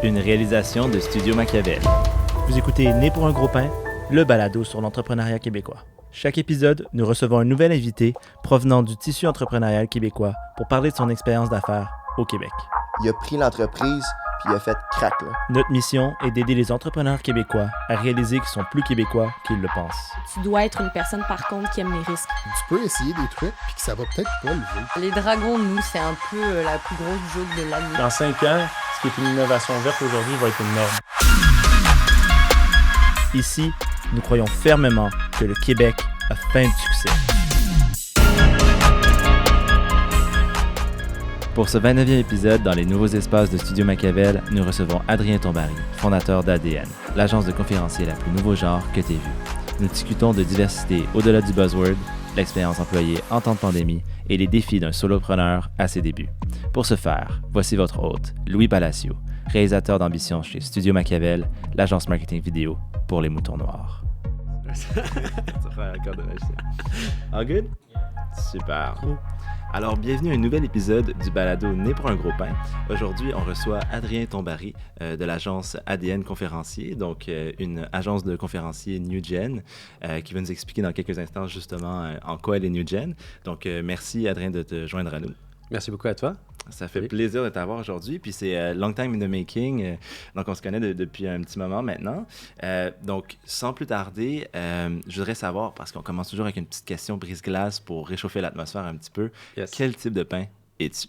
une réalisation de Studio Machiavel. Vous écoutez Né pour un gros pain, le balado sur l'entrepreneuriat québécois. Chaque épisode, nous recevons un nouvel invité provenant du tissu entrepreneurial québécois pour parler de son expérience d'affaires au Québec. Il a pris l'entreprise puis il a fait crack, là. Notre mission est d'aider les entrepreneurs québécois à réaliser qu'ils sont plus québécois qu'ils le pensent. Tu dois être une personne, par contre, qui aime les risques. Tu peux essayer des trucs puis que ça va peut-être pas lever. Les dragons, nous, c'est un peu la plus grosse joke de l'année. Dans 5 ans, ce qui est une innovation verte aujourd'hui va être une norme. Ici, nous croyons fermement que le Québec a faim de succès. Pour ce 29e épisode, dans les nouveaux espaces de Studio Machiavel, nous recevons Adrien Tombary, fondateur d'ADN, l'agence de conférenciers la plus nouveau genre que t'aies vue. Nous discutons de diversité au-delà du buzzword, l'expérience employée en temps de pandémie et les défis d'un solopreneur à ses débuts. Pour ce faire, voici votre hôte, Louis Palacio, réalisateur d'ambition chez Studio Machiavel, l'agence marketing vidéo pour les moutons noirs. Ça fait un accord de magicien. All good? Super. Alors, bienvenue à un nouvel épisode du balado Né pour un gros pain. Aujourd'hui, on reçoit Adrien Tombary de l'agence ADN Conférencier, donc une agence de conférenciers New Gen, qui va nous expliquer dans quelques instants justement en quoi elle est New Gen. Donc, merci Adrien de te joindre à nous. Merci beaucoup à toi. Ça fait plaisir de t'avoir aujourd'hui. Puis c'est long time in the making. Donc, on se connaît depuis un petit moment maintenant. Donc, sans plus tarder, je voudrais savoir, parce qu'on commence toujours avec une petite question brise-glace pour réchauffer l'atmosphère un petit peu. Yes. Quel type de pain es-tu?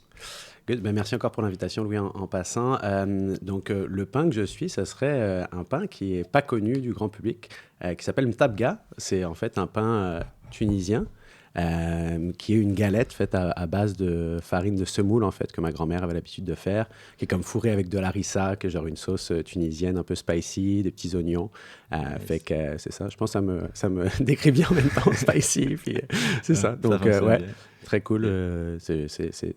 Good. Ben, merci encore pour l'invitation, Louis, en passant. Le pain que je suis, ce serait un pain qui n'est pas connu du grand public, qui s'appelle mtabga. C'est en fait un pain tunisien. Qui est une galette faite à base de farine de semoule, en fait, que ma grand-mère avait l'habitude de faire, qui est comme fourrée avec de l'harissa, qui est genre une sauce tunisienne un peu spicy, des petits oignons. Nice. Fait que c'est ça, je pense que ça me décrit bien en même temps, spicy, puis c'est ça. Donc, ouais, bien. Très cool. C'est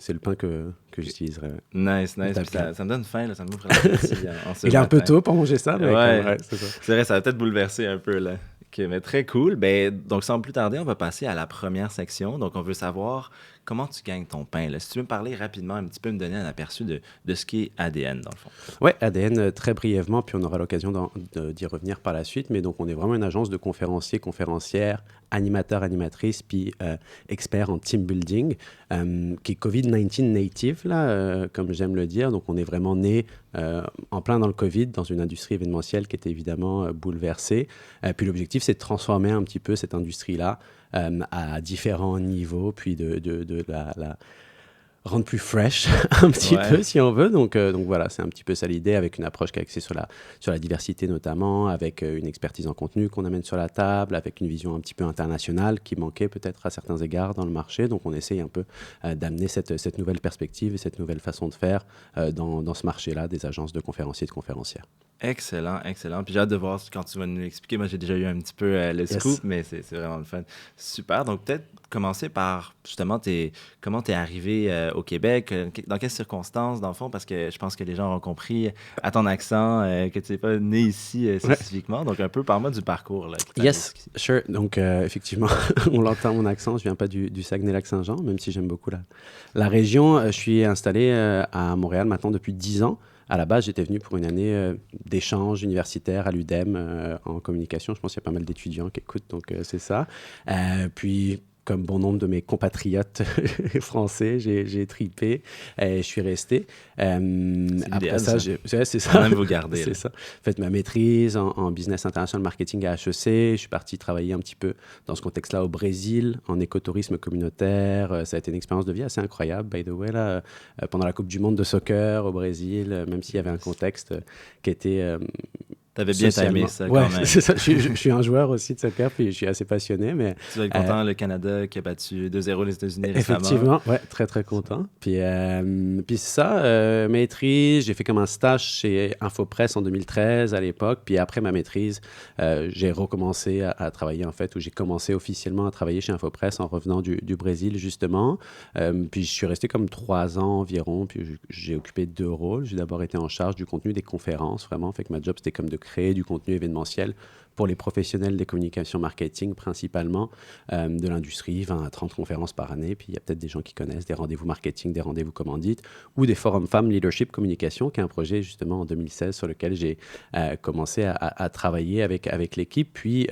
le pain que j'utiliserais. Nice. Ça me donne faim, là, ça me ouvre l'appétit. Il est un peu tôt pour manger ça, mais ouais, c'est ça. C'est vrai, ça va peut-être bouleverser un peu, là. OK, mais très cool. Donc, sans plus tarder, on va passer à la première section. Donc, on veut savoir comment tu gagnes ton pain. Là. Si tu veux me parler rapidement, un petit peu, me donner un aperçu de ce qu'est ADN, dans le fond. Oui, ADN, très brièvement, puis on aura l'occasion d'y revenir par la suite. Mais donc, on est vraiment une agence de conférenciers, conférencières, animateurs, animatrices, puis experts en team building, qui est COVID-19 native, là, comme j'aime le dire. Donc, on est vraiment né en plein dans le COVID, dans une industrie événementielle qui était évidemment bouleversée. Puis l'objectif, c'est de transformer un petit peu cette industrie-là à différents niveaux, puis de la rendre plus fresh un petit peu, si on veut. Donc voilà, c'est un petit peu ça l'idée, avec une approche qui est axée sur la diversité notamment, avec une expertise en contenu qu'on amène sur la table, avec une vision un petit peu internationale qui manquait peut-être à certains égards dans le marché. Donc on essaye un peu d'amener cette nouvelle perspective et cette nouvelle façon de faire dans ce marché-là des agences de conférenciers et de conférencières. Excellent. Puis j'ai hâte de voir quand tu vas nous l'expliquer. Moi, j'ai déjà eu un petit peu le scoop, mais c'est vraiment le fun. Super. Donc, peut-être commencer par, justement, comment tu es arrivé au Québec, dans quelles circonstances, dans le fond, parce que je pense que les gens ont compris à ton accent que tu n'es pas né ici spécifiquement. Donc, un peu, parle-moi du parcours. Là, yes, sure. Donc, effectivement, on l'entend, mon accent. Je ne viens pas du Saguenay-Lac-Saint-Jean, même si j'aime beaucoup la région. Je suis installé à Montréal maintenant depuis 10 ans. À la base, j'étais venu pour une année d'échange universitaire à l'UDEM en communication. Je pense qu'il y a pas mal d'étudiants qui écoutent, donc c'est ça. Puis, comme bon nombre de mes compatriotes français, j'ai tripé et je suis resté. Après ça, c'est ça. Quand même vous garder. C'est ça. J'ai fait ma maîtrise en business international marketing à HEC. Je suis parti travailler un petit peu dans ce contexte-là au Brésil, en écotourisme communautaire. Ça a été une expérience de vie assez incroyable, by the way, là, pendant la Coupe du Monde de soccer au Brésil, même s'il y avait un contexte qui était... T'avais bien timé ça, ouais, quand même. C'est ça. Je suis un joueur aussi de soccer, puis je suis assez passionné. Mais, tu dois être content, le Canada qui a battu 2-0 les États-Unis récemment. Effectivement, ouais, très, très content. Puis ça, maîtrise, j'ai fait comme un stage chez Infopresse en 2013 à l'époque. Puis après ma maîtrise, j'ai recommencé à travailler, en fait, où j'ai commencé officiellement à travailler chez Infopresse en revenant du Brésil, justement. Puis je suis resté comme 3 ans environ, puis j'ai occupé 2 rôles. J'ai d'abord été en charge du contenu des conférences, vraiment. Fait que ma job, c'était comme de créer du contenu événementiel pour les professionnels des communications marketing principalement, de l'industrie, 20 à 30 conférences par année. Puis il y a peut-être des gens qui connaissent des rendez-vous marketing, des rendez-vous commandites ou des forums femmes leadership communication, qui est un projet justement en 2016 sur lequel j'ai commencé à travailler avec l'équipe. Puis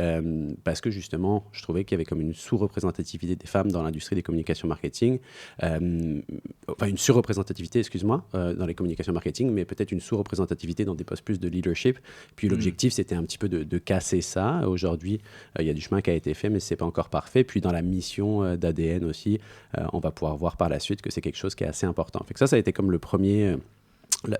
parce que justement, je trouvais qu'il y avait comme une sous-représentativité des femmes dans l'industrie des communications marketing, enfin une surreprésentativité, excuse-moi, dans les communications marketing, mais peut-être une sous-représentativité dans des postes plus de leadership. Puis l'objectif, c'était un petit peu de casser ça. Aujourd'hui, il y a du chemin qui a été fait, mais ce n'est pas encore parfait. Puis dans la mission d'ADN aussi, on va pouvoir voir par la suite que c'est quelque chose qui est assez important. Fait que ça a été comme le premier...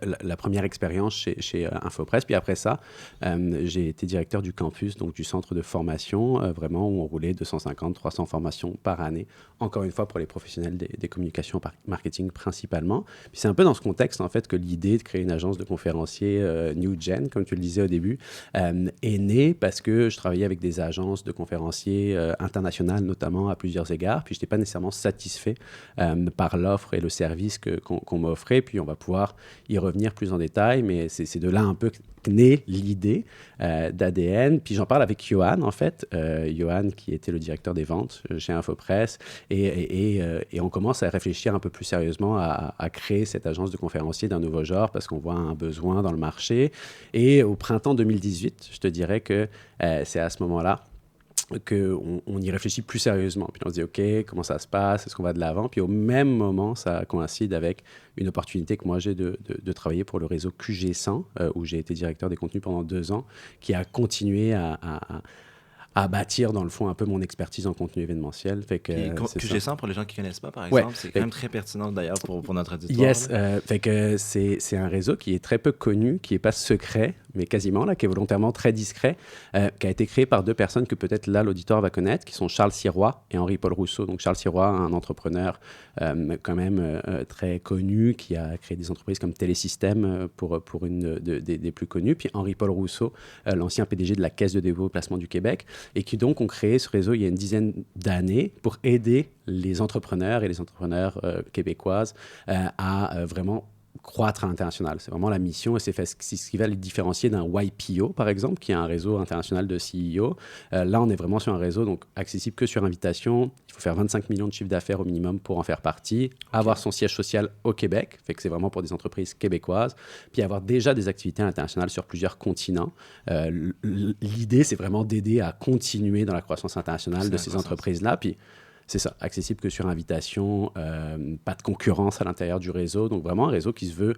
La première expérience chez Infopresse. Puis après ça, j'ai été directeur du campus, donc du centre de formation, vraiment où on roulait 250-300 formations par année, encore une fois pour les professionnels des communications marketing principalement. Puis c'est un peu dans ce contexte, en fait, que l'idée de créer une agence de conférenciers New Gen, comme tu le disais au début, est née parce que je travaillais avec des agences de conférenciers internationales, notamment à plusieurs égards. Puis je n'étais pas nécessairement satisfait par l'offre et le service qu'on m'offrait. Puis on va pouvoir y revenir plus en détail, mais c'est de là un peu née l'idée d'ADN. Puis j'en parle avec Johan, en fait. Johan, qui était le directeur des ventes chez Infopresse. Et on commence à réfléchir un peu plus sérieusement à créer cette agence de conférenciers d'un nouveau genre parce qu'on voit un besoin dans le marché. Et au printemps 2018, je te dirais que c'est à ce moment-là qu'on y réfléchit plus sérieusement. Puis on se dit, OK, comment ça se passe? Est-ce qu'on va de l'avant? Puis au même moment, ça coïncide avec une opportunité que moi j'ai de travailler pour le réseau QG100, où j'ai été directeur des contenus pendant 2 ans, qui a continué à bâtir, dans le fond, un peu mon expertise en contenu événementiel. Fait que, QG100, pour les gens qui ne connaissent pas, par exemple, c'est quand même très pertinent d'ailleurs pour notre auditoire. Yes, fait que c'est un réseau qui est très peu connu, qui n'est pas secret, mais quasiment, là, qui est volontairement très discret, qui a été créé par 2 personnes que peut-être là, l'auditoire va connaître, qui sont Charles Sirois et Henri-Paul Rousseau. Donc Charles Sirois, un entrepreneur quand même très connu, qui a créé des entreprises comme Télésystème pour une des plus connues. Puis Henri-Paul Rousseau, l'ancien PDG de la Caisse de dépôt et placement du Québec, et qui donc ont créé ce réseau il y a une dizaine d'années pour aider les entrepreneurs et les entrepreneurs québécoises à vraiment croître à l'international. C'est vraiment la mission et c'est ce qui va les différencier d'un YPO, par exemple, qui est un réseau international de CEO. Là, on est vraiment sur un réseau donc accessible que sur invitation. Il faut faire 25 millions de chiffre d'affaires au minimum pour en faire partie, avoir son siège social au Québec, fait que c'est vraiment pour des entreprises québécoises, puis avoir déjà des activités internationales sur plusieurs continents. L'idée, c'est vraiment d'aider à continuer dans la croissance internationale de ces entreprises-là, puis c'est ça, accessible que sur invitation, pas de concurrence à l'intérieur du réseau. Donc vraiment un réseau qui se veut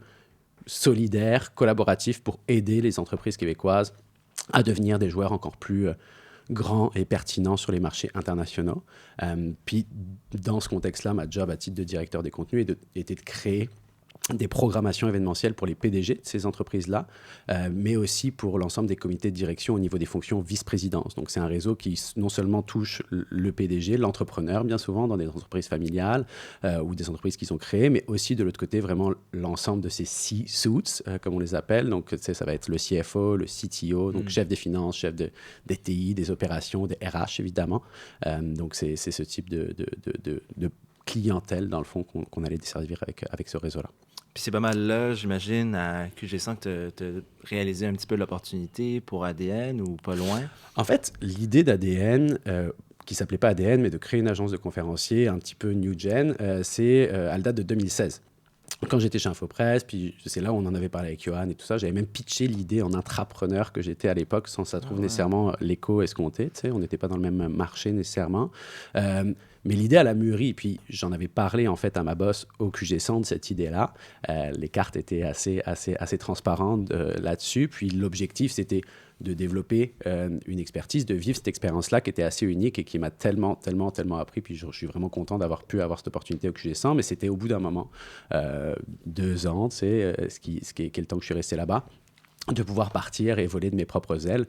solidaire, collaboratif pour aider les entreprises québécoises à devenir des joueurs encore plus grands et pertinents sur les marchés internationaux. Puis dans ce contexte-là, ma job à titre de directeur des contenus était de créer des programmations événementielles pour les PDG de ces entreprises-là, mais aussi pour l'ensemble des comités de direction au niveau des fonctions vice-présidence. Donc, c'est un réseau qui non seulement touche le PDG, l'entrepreneur, bien souvent, dans des entreprises familiales ou des entreprises qui sont créées, mais aussi, de l'autre côté, vraiment l'ensemble de ces C-suits, comme on les appelle. Donc, ça va être le CFO, le CTO, donc chef des finances, chef des TI, des opérations, des RH, évidemment. Donc, c'est ce type de clientèle, dans le fond, qu'on allait desservir avec ce réseau-là. Puis c'est pas mal là, j'imagine, à QG100 que tu as réalisé un petit peu l'opportunité pour ADN ou pas loin? En fait, l'idée d'ADN, qui ne s'appelait pas ADN, mais de créer une agence de conférenciers un petit peu New Gen, elle date de 2016. Quand j'étais chez Infopresse, puis c'est là où on en avait parlé avec Johan et tout ça, j'avais même pitché l'idée en intrapreneur que j'étais à l'époque, sans que ça trouve nécessairement l'écho escompté. Tu sais, on n'était pas dans le même marché nécessairement. Mais l'idée, elle a mûri. Puis j'en avais parlé en fait à ma boss au QG100 de cette idée-là. Les cartes étaient assez transparentes là-dessus. Puis l'objectif, c'était de développer une expertise, de vivre cette expérience-là qui était assez unique et qui m'a tellement appris. Puis je suis vraiment content d'avoir pu avoir cette opportunité au QG100. Mais c'était au bout d'un moment, 2 ans, tu sais, ce qui est le temps que je suis resté là-bas, de pouvoir partir et voler de mes propres ailes.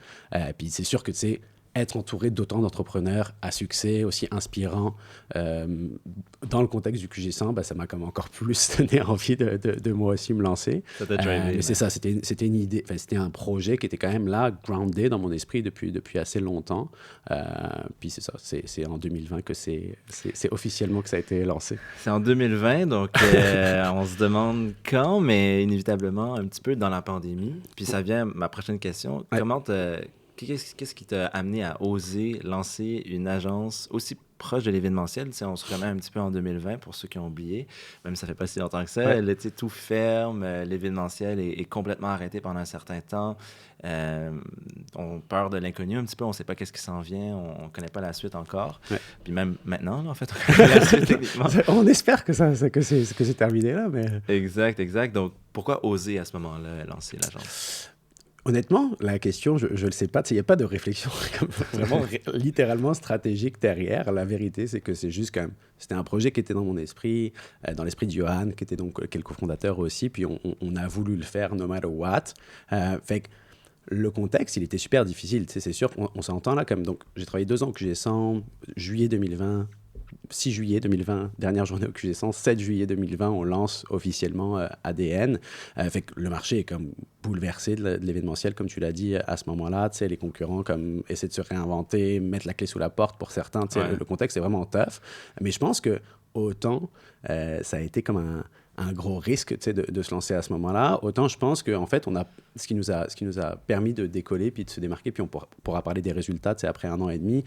Puis c'est sûr que, tu sais, être entouré d'autant d'entrepreneurs à succès, aussi inspirants, dans le contexte du QG100, ça m'a comme encore plus donné envie de moi aussi me lancer. Ça t'a drivé, mais c'est ça, c'était une idée, c'était un projet qui était quand même là, groundé dans mon esprit depuis assez longtemps. Puis c'est ça, c'est en 2020 que c'est officiellement que ça a été lancé. C'est en 2020, donc on se demande quand, mais inévitablement un petit peu dans la pandémie. Puis ça vient, ma prochaine question, qu'est-ce qui t'a amené à oser lancer une agence aussi proche de l'événementiel? Tu sais, on se remet un petit peu en 2020 pour ceux qui ont oublié, même si ça fait pas si longtemps que ça. Ouais. Là, tu sais, tout ferme, l'événementiel est complètement arrêté pendant un certain temps. On peur de l'inconnu un petit peu, on sait pas qu'est-ce qui s'en vient, on connaît pas la suite encore. Ouais. Puis même maintenant, là, en fait, on connaît la suite techniquement. On espère que c'est terminé là, mais... Exact. Donc, pourquoi oser à ce moment-là lancer l'agence? Honnêtement, la question, je ne le sais pas. Il n'y a pas de réflexion comme vraiment littéralement stratégique derrière. La vérité, c'est que c'est juste c'était un projet qui était dans mon esprit, dans l'esprit de Johan, qui est le cofondateur aussi. Puis on a voulu le faire no matter what. Fait que le contexte, il était super difficile. Tu sais, c'est sûr qu'on s'entend là. Donc, j'ai travaillé 2 ans au QG100, juillet 2020. 6 juillet 2020, dernière journée au QG100, 7 juillet 2020, on lance officiellement ADN. Fait que le marché est comme bouleversé de l'événementiel, comme tu l'as dit à ce moment-là. Tu sais, les concurrents comme essaient de se réinventer, mettre la clé sous la porte pour certains. Tu sais, le contexte est vraiment tough. Mais je pense que autant ça a été comme un gros risque, tu sais, de se lancer à ce moment-là. Autant je pense qu'en fait, ce qui nous a permis de décoller puis de se démarquer, puis on pourra parler des résultats, tu sais, après 1 an et demi,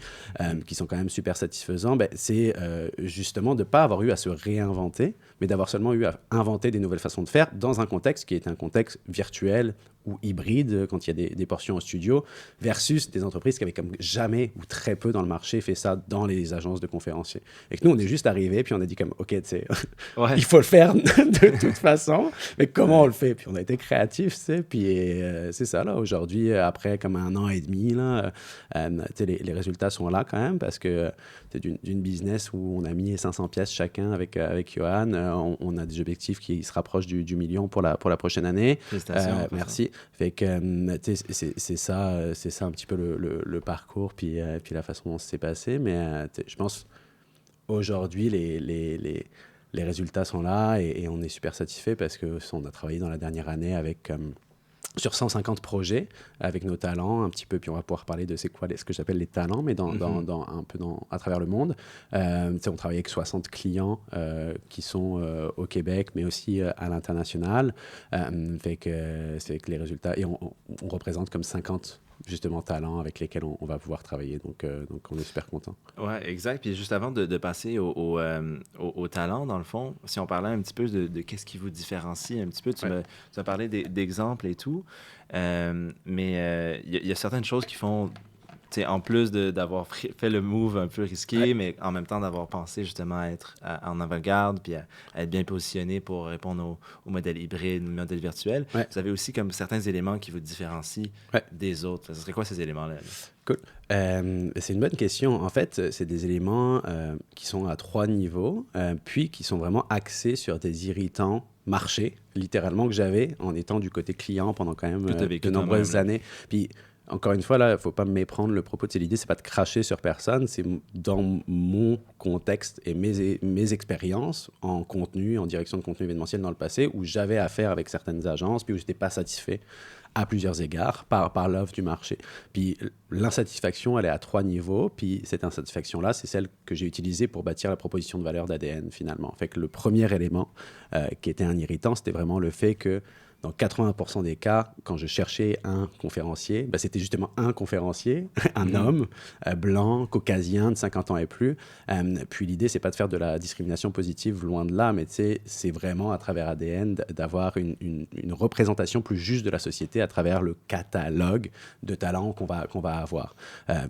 qui sont quand même super satisfaisants, c'est justement de ne pas avoir eu à se réinventer, mais d'avoir seulement eu à inventer des nouvelles façons de faire dans un contexte qui est un contexte virtuel ou hybride, quand il y a des portions au studio, versus des entreprises qui avaient comme jamais ou très peu dans le marché fait ça dans les agences de conférenciers. Et que nous, on est juste arrivés, puis on a dit comme, OK, tu sais, il faut le faire de toute façon, mais comment on le fait? Puis on a été créatifs, tu sais, puis c'est ça, là, aujourd'hui, après comme 1 an et demi, là, les résultats sont là quand même, parce que c'est d'une business où on a mis 500 pièces chacun avec Johan, on a des objectifs qui se rapprochent du million pour la prochaine année. Félicitations. Merci. Fait que c'est ça un petit peu le parcours, puis la façon dont ça s'est passé. Mais je pense aujourd'hui, les résultats sont là et on est super satisfait parce qu'on a travaillé dans la dernière année avec... sur 150 projets avec nos talents un petit peu, puis on va pouvoir parler de c'est quoi ce que j'appelle les talents, mais à travers le monde. On travaille avec 60 clients qui sont au Québec, mais aussi à l'international. Fait que les résultats, et on représente comme 50 justement talents avec lesquels on va pouvoir travailler. Donc on est super content. Ouais, exact. Puis juste avant de passer au talent, dans le fond, si on parlait un petit peu de qu'est-ce qui vous différencie un petit peu, tu as parlé d'exemples et tout, mais il y a certaines choses qui font, en plus d'avoir fait le move un peu risqué, mais en même temps d'avoir pensé justement à être en avant-garde puis à être bien positionné pour répondre au modèle hybride, au modèle virtuel. Ouais. Vous avez aussi comme certains éléments qui vous différencient des autres. Ce serait quoi ces éléments-là? Cool. C'est une bonne question. En fait, c'est des éléments qui sont à 3 niveaux, puis qui sont vraiment axés sur des irritants marchés, littéralement, que j'avais en étant du côté client pendant quand même de nombreuses années. Puis, encore une fois, là, il ne faut pas me méprendre le propos. L'idée, ce n'est pas de cracher sur personne. C'est dans mon contexte et mes expériences en contenu, en direction de contenu événementiel dans le passé, où j'avais affaire avec certaines agences, puis où je n'étais pas satisfait à plusieurs égards par l'offre du marché. Puis l'insatisfaction, elle est à 3 niveaux. Puis cette insatisfaction-là, c'est celle que j'ai utilisée pour bâtir la proposition de valeur d'ADN, finalement. Fait que le premier élément qui était un irritant, c'était vraiment le fait que dans 80% des cas, quand je cherchais un conférencier, c'était justement un conférencier, un homme blanc, caucasien, de 50 ans et plus. Puis l'idée, c'est pas de faire de la discrimination positive, loin de là, mais c'est vraiment à travers ADN d'avoir une représentation plus juste de la société à travers le catalogue de talents qu'on va avoir.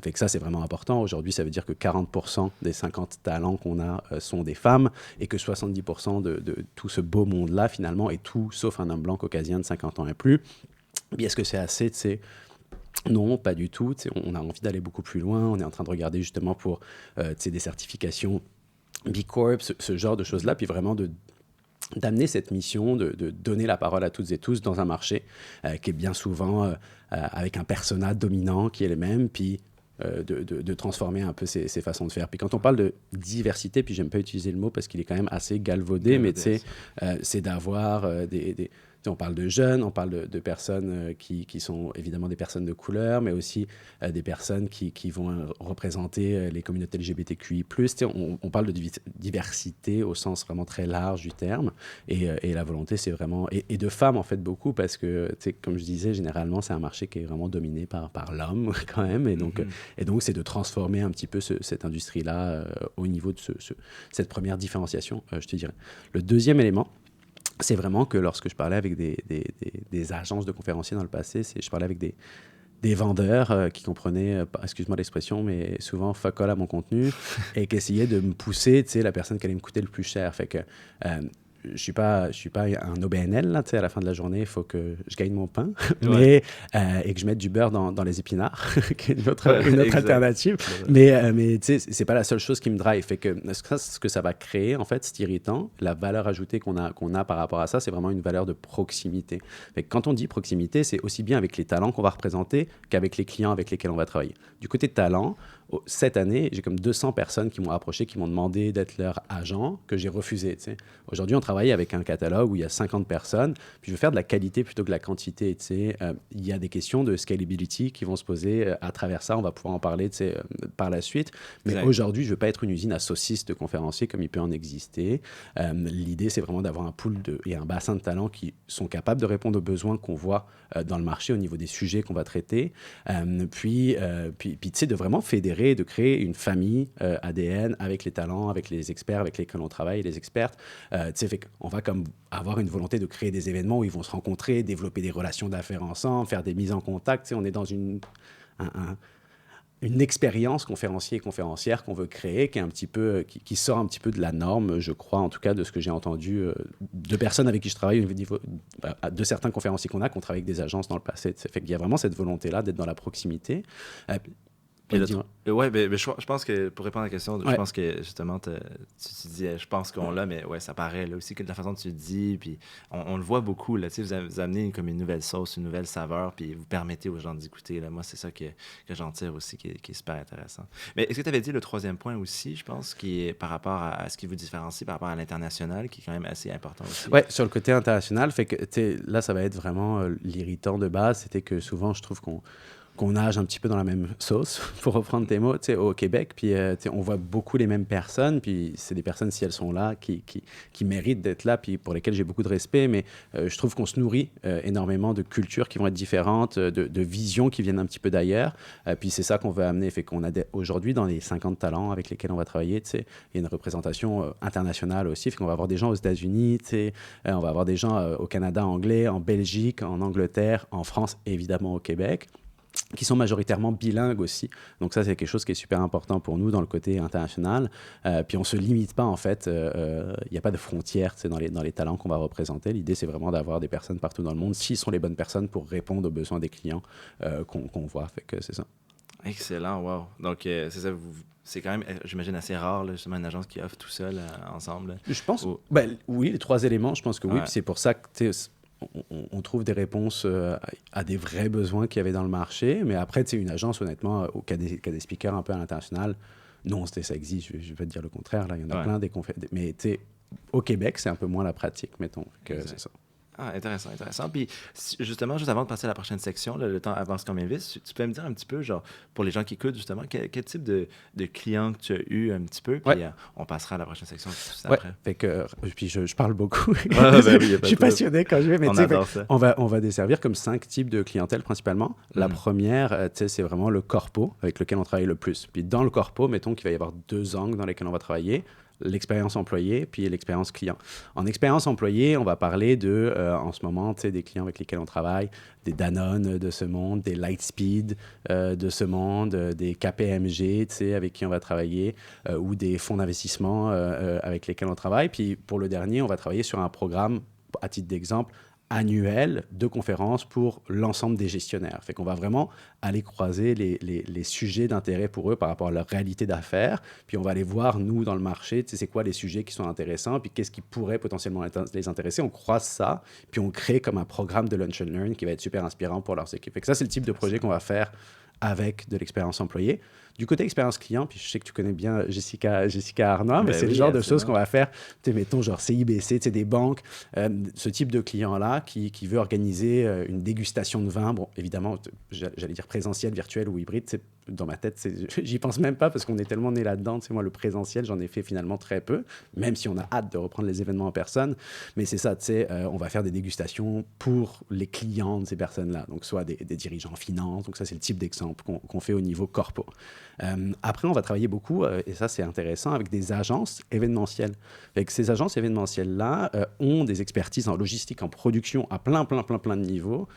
Fait que ça, c'est vraiment important. Aujourd'hui, ça veut dire que 40% des 50 talents qu'on a sont des femmes et que 70% de tout ce beau monde-là, finalement, est tout sauf un homme blanc caucasien de 50 ans et plus. Puis est-ce que c'est assez, Non, pas du tout. On a envie d'aller beaucoup plus loin. On est en train de regarder justement pour des certifications B Corp, ce genre de choses-là, puis vraiment d'amener cette mission de donner la parole à toutes et tous dans un marché qui est bien souvent avec un persona dominant qui est le même, puis de transformer un peu ces façons de faire. Puis quand on parle de diversité, puis j'aime pas utiliser le mot parce qu'il est quand même assez galvaudé, mais c'est d'avoir On parle de jeunes, on parle de personnes qui sont évidemment des personnes de couleur, mais aussi des personnes qui vont représenter les communautés LGBTQI+. On parle de diversité au sens vraiment très large du terme. Et la volonté, c'est vraiment... Et de femmes, en fait, beaucoup, parce que, comme je disais, généralement, c'est un marché qui est vraiment dominé par l'homme, quand même. Et donc, c'est de transformer un petit peu cette industrie-là au niveau de cette première différenciation, je te dirais. Le deuxième élément, c'est vraiment que lorsque je parlais avec des agences de conférenciers dans le passé, je parlais avec des vendeurs qui comprenaient, excuse-moi l'expression, mais souvent fuck all à mon contenu et qui essayaient de me pousser, la personne qui allait me coûter le plus cher. Fait que je suis pas un OBNL, là, à la fin de la journée, il faut que je gagne mon pain, et que je mette du beurre dans les épinards, qui est une autre alternative. Mais c'est pas la seule chose qui me drive. Fait que ce que ça va créer, en fait, c'est irritant. La valeur ajoutée qu'on a par rapport à ça, c'est vraiment une valeur de proximité. Fait que quand on dit proximité, c'est aussi bien avec les talents qu'on va représenter qu'avec les clients avec lesquels on va travailler. Du côté de talent, cette année, j'ai comme 200 personnes qui m'ont approché, qui m'ont demandé d'être leur agent, que j'ai refusé. Aujourd'hui, on travaille avec un catalogue où il y a 50 personnes, puis je veux faire de la qualité plutôt que de la quantité. Il y a des questions de scalability qui vont se poser à travers ça. On va pouvoir en parler par la suite. Mais aujourd'hui, je ne veux pas être une usine à saucisses de conférenciers comme il peut en exister. L'idée, c'est vraiment d'avoir un pool et un bassin de talents qui sont capables de répondre aux besoins qu'on voit dans le marché au niveau des sujets qu'on va traiter. Puis de vraiment fédérer, de créer une famille ADN avec les talents, avec les experts avec lesquels on travaille, les expertes. On va comme avoir une volonté de créer des événements où ils vont se rencontrer, développer des relations d'affaires ensemble, faire des mises en contact. On est dans une expérience conférencier et conférencière qu'on veut créer, qui est un petit peu, qui sort un petit peu de la norme, je crois, en tout cas de ce que j'ai entendu de personnes avec qui je travaille, de certains conférenciers qu'on travaille avec des agences dans le passé. Ça fait qu'il y a vraiment cette volonté-là d'être dans la proximité. Je pense que, pour répondre à la question, je pense que justement, tu dis, je pense qu'on l'a, mais ça paraît là aussi que de la façon dont tu le dis, puis on le voit beaucoup, là, vous amenez comme une nouvelle sauce, une nouvelle saveur, puis vous permettez aux gens d'écouter. Là. Moi, c'est ça que j'en tire aussi, qui est super intéressant. Mais est-ce que tu avais dit le troisième point aussi, je pense, qui est par rapport à ce qui vous différencie par rapport à l'international, qui est quand même assez important aussi? Oui, sur le côté international, fait que là, ça va être vraiment l'irritant de base, c'était que souvent, je trouve qu'on nage un petit peu dans la même sauce, pour reprendre tes mots, au Québec. Puis on voit beaucoup les mêmes personnes, puis c'est des personnes, si elles sont là, qui méritent d'être là, puis pour lesquelles j'ai beaucoup de respect, mais je trouve qu'on se nourrit énormément de cultures qui vont être différentes, de visions qui viennent un petit peu d'ailleurs, puis c'est ça qu'on veut amener. Fait qu'on a aujourd'hui, dans les 50 talents avec lesquels on va travailler, il y a une représentation internationale aussi, fait qu'on va avoir des gens aux États-Unis, on va avoir des gens au Canada anglais, en Belgique, en Angleterre, en France, évidemment au Québec, qui sont majoritairement bilingues aussi. Donc ça, c'est quelque chose qui est super important pour nous dans le côté international. Puis on ne se limite pas, en fait. Il n'y a pas de frontières dans les talents qu'on va représenter. L'idée, c'est vraiment d'avoir des personnes partout dans le monde, s'ils sont les bonnes personnes pour répondre aux besoins des clients qu'on voit. Fait que c'est ça. Excellent, wow. Donc, c'est ça, c'est quand même, j'imagine, assez rare, là, justement, une agence qui offre tout ça là, ensemble. Là. Je pense, oui, les trois éléments, je pense que oui. Puis c'est pour ça que, on trouve des réponses à des vrais besoins qu'il y avait dans le marché. Mais après, une agence, honnêtement, qui a des speakers un peu à l'international, non, ça existe. Je vais te dire le contraire. Là. Il y en a plein des conférences. Mais au Québec, c'est un peu moins la pratique, mettons. C'est ça. Ah, intéressant. Puis, justement, juste avant de passer à la prochaine section, là, le temps avance comme vite, tu peux me dire un petit peu, genre, pour les gens qui écoutent, justement, quel type de clients que tu as eu un petit peu, puis on passera à la prochaine section juste après. Fait que, puis je parle beaucoup. Je suis passionné quand je vais, mais on va desservir comme 5 types de clientèle principalement. La première, c'est vraiment le corpo avec lequel on travaille le plus. Puis dans le corpo, mettons qu'il va y avoir 2 angles dans lesquels on va travailler. L'expérience employée, puis l'expérience client. En expérience employée, on va parler en ce moment, des clients avec lesquels on travaille, des Danone de ce monde, des Lightspeed de ce monde, des KPMG, avec qui on va travailler, ou des fonds d'investissement avec lesquels on travaille. Puis pour le dernier, on va travailler sur un programme, à titre d'exemple, annuel de conférences pour l'ensemble des gestionnaires. Fait qu'on va vraiment aller croiser les sujets d'intérêt pour eux par rapport à leur réalité d'affaires. Puis on va aller voir, nous, dans le marché, c'est quoi les sujets qui sont intéressants, puis qu'est-ce qui pourrait potentiellement les intéresser. On croise ça, puis on crée comme un programme de Lunch and Learn qui va être super inspirant pour leurs équipes. Fait que ça, c'est le type de projet qu'on va faire avec de l'expérience employée. Du côté expérience client, puis je sais que tu connais bien Jessica Arnois, mais Ben c'est le oui, genre de absolument. choses qu'on va faire, mettons genre CIBC, des banques, ce type de client-là qui veut organiser une dégustation de vin. Bon, évidemment, j'allais dire présentiel, virtuel ou hybride, dans ma tête, j'y pense même pas parce qu'on est tellement né là-dedans. Moi, le présentiel, j'en ai fait finalement très peu, même si on a hâte de reprendre les événements en personne. Mais c'est ça, on va faire des dégustations pour les clients de ces personnes-là. Donc, soit des dirigeants en finance. Donc, ça, c'est le type d'exemple qu'on fait au niveau corpo. Après, on va travailler beaucoup, et ça, c'est intéressant, avec des agences événementielles. Avec ces agences événementielles-là ont des expertises en logistique, en production, à plein de niveaux,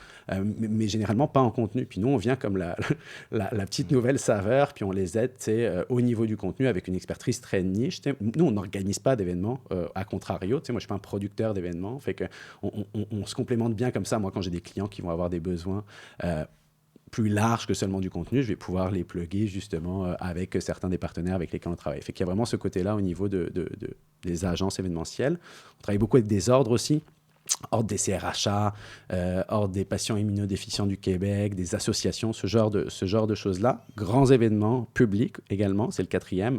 mais généralement pas en contenu. Puis nous, on vient comme la petite nouvelle saveur, puis on les aide au niveau du contenu avec une expertise très niche. Nous, on n'organise pas d'événements, à contrario. Moi, je ne suis pas un producteur d'événements. Fait on se complémente bien comme ça. Moi, quand j'ai des clients qui vont avoir des besoins plus larges que seulement du contenu, je vais pouvoir les plugger justement avec certains des partenaires avec lesquels on travaille. Fait qu'il y a vraiment ce côté-là au niveau des agences événementielles. On travaille beaucoup avec des ordres aussi. Ordre des CRHA, Ordre des patients immunodéficients du Québec, des associations, ce genre de choses-là. Grands événements publics également, c'est le 4e.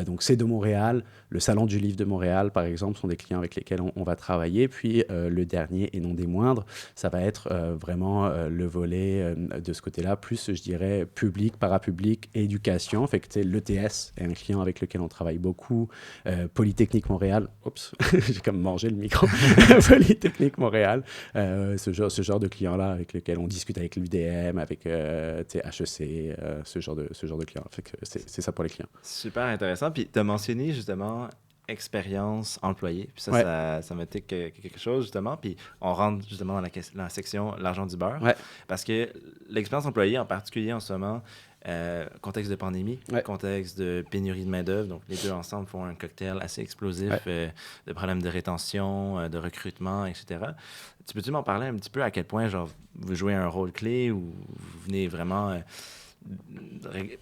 Donc, c'est de Montréal. Le Salon du Livre de Montréal, par exemple, sont des clients avec lesquels on va travailler. Puis, le dernier, et non des moindres, ça va être vraiment le volet de ce côté-là, plus, je dirais, public, parapublic, éducation. Fait que, l'ETS est un client avec lequel on travaille beaucoup. Polytechnique Montréal, oups, j'ai comme mangé le micro. Polytechnique Montréal, ce genre de clients-là avec lesquels on discute avec l'UDM, avec HEC, ce genre de clients. Fait que c'est ça pour les clients. Super intéressant. Puis tu as mentionné justement expérience employée. Puis Ouais. ça me tique quelque chose justement. Puis on rentre justement dans la section l'argent du beurre. Ouais. Parce que l'expérience employée, en particulier en ce moment, contexte de pandémie, Ouais. contexte de pénurie de main-d'œuvre. Donc, les deux ensemble font un cocktail assez explosif de problèmes de rétention, de recrutement, etc. Tu peux-tu m'en parler un petit peu à quel point genre, vous jouez un rôle clé ou vous venez vraiment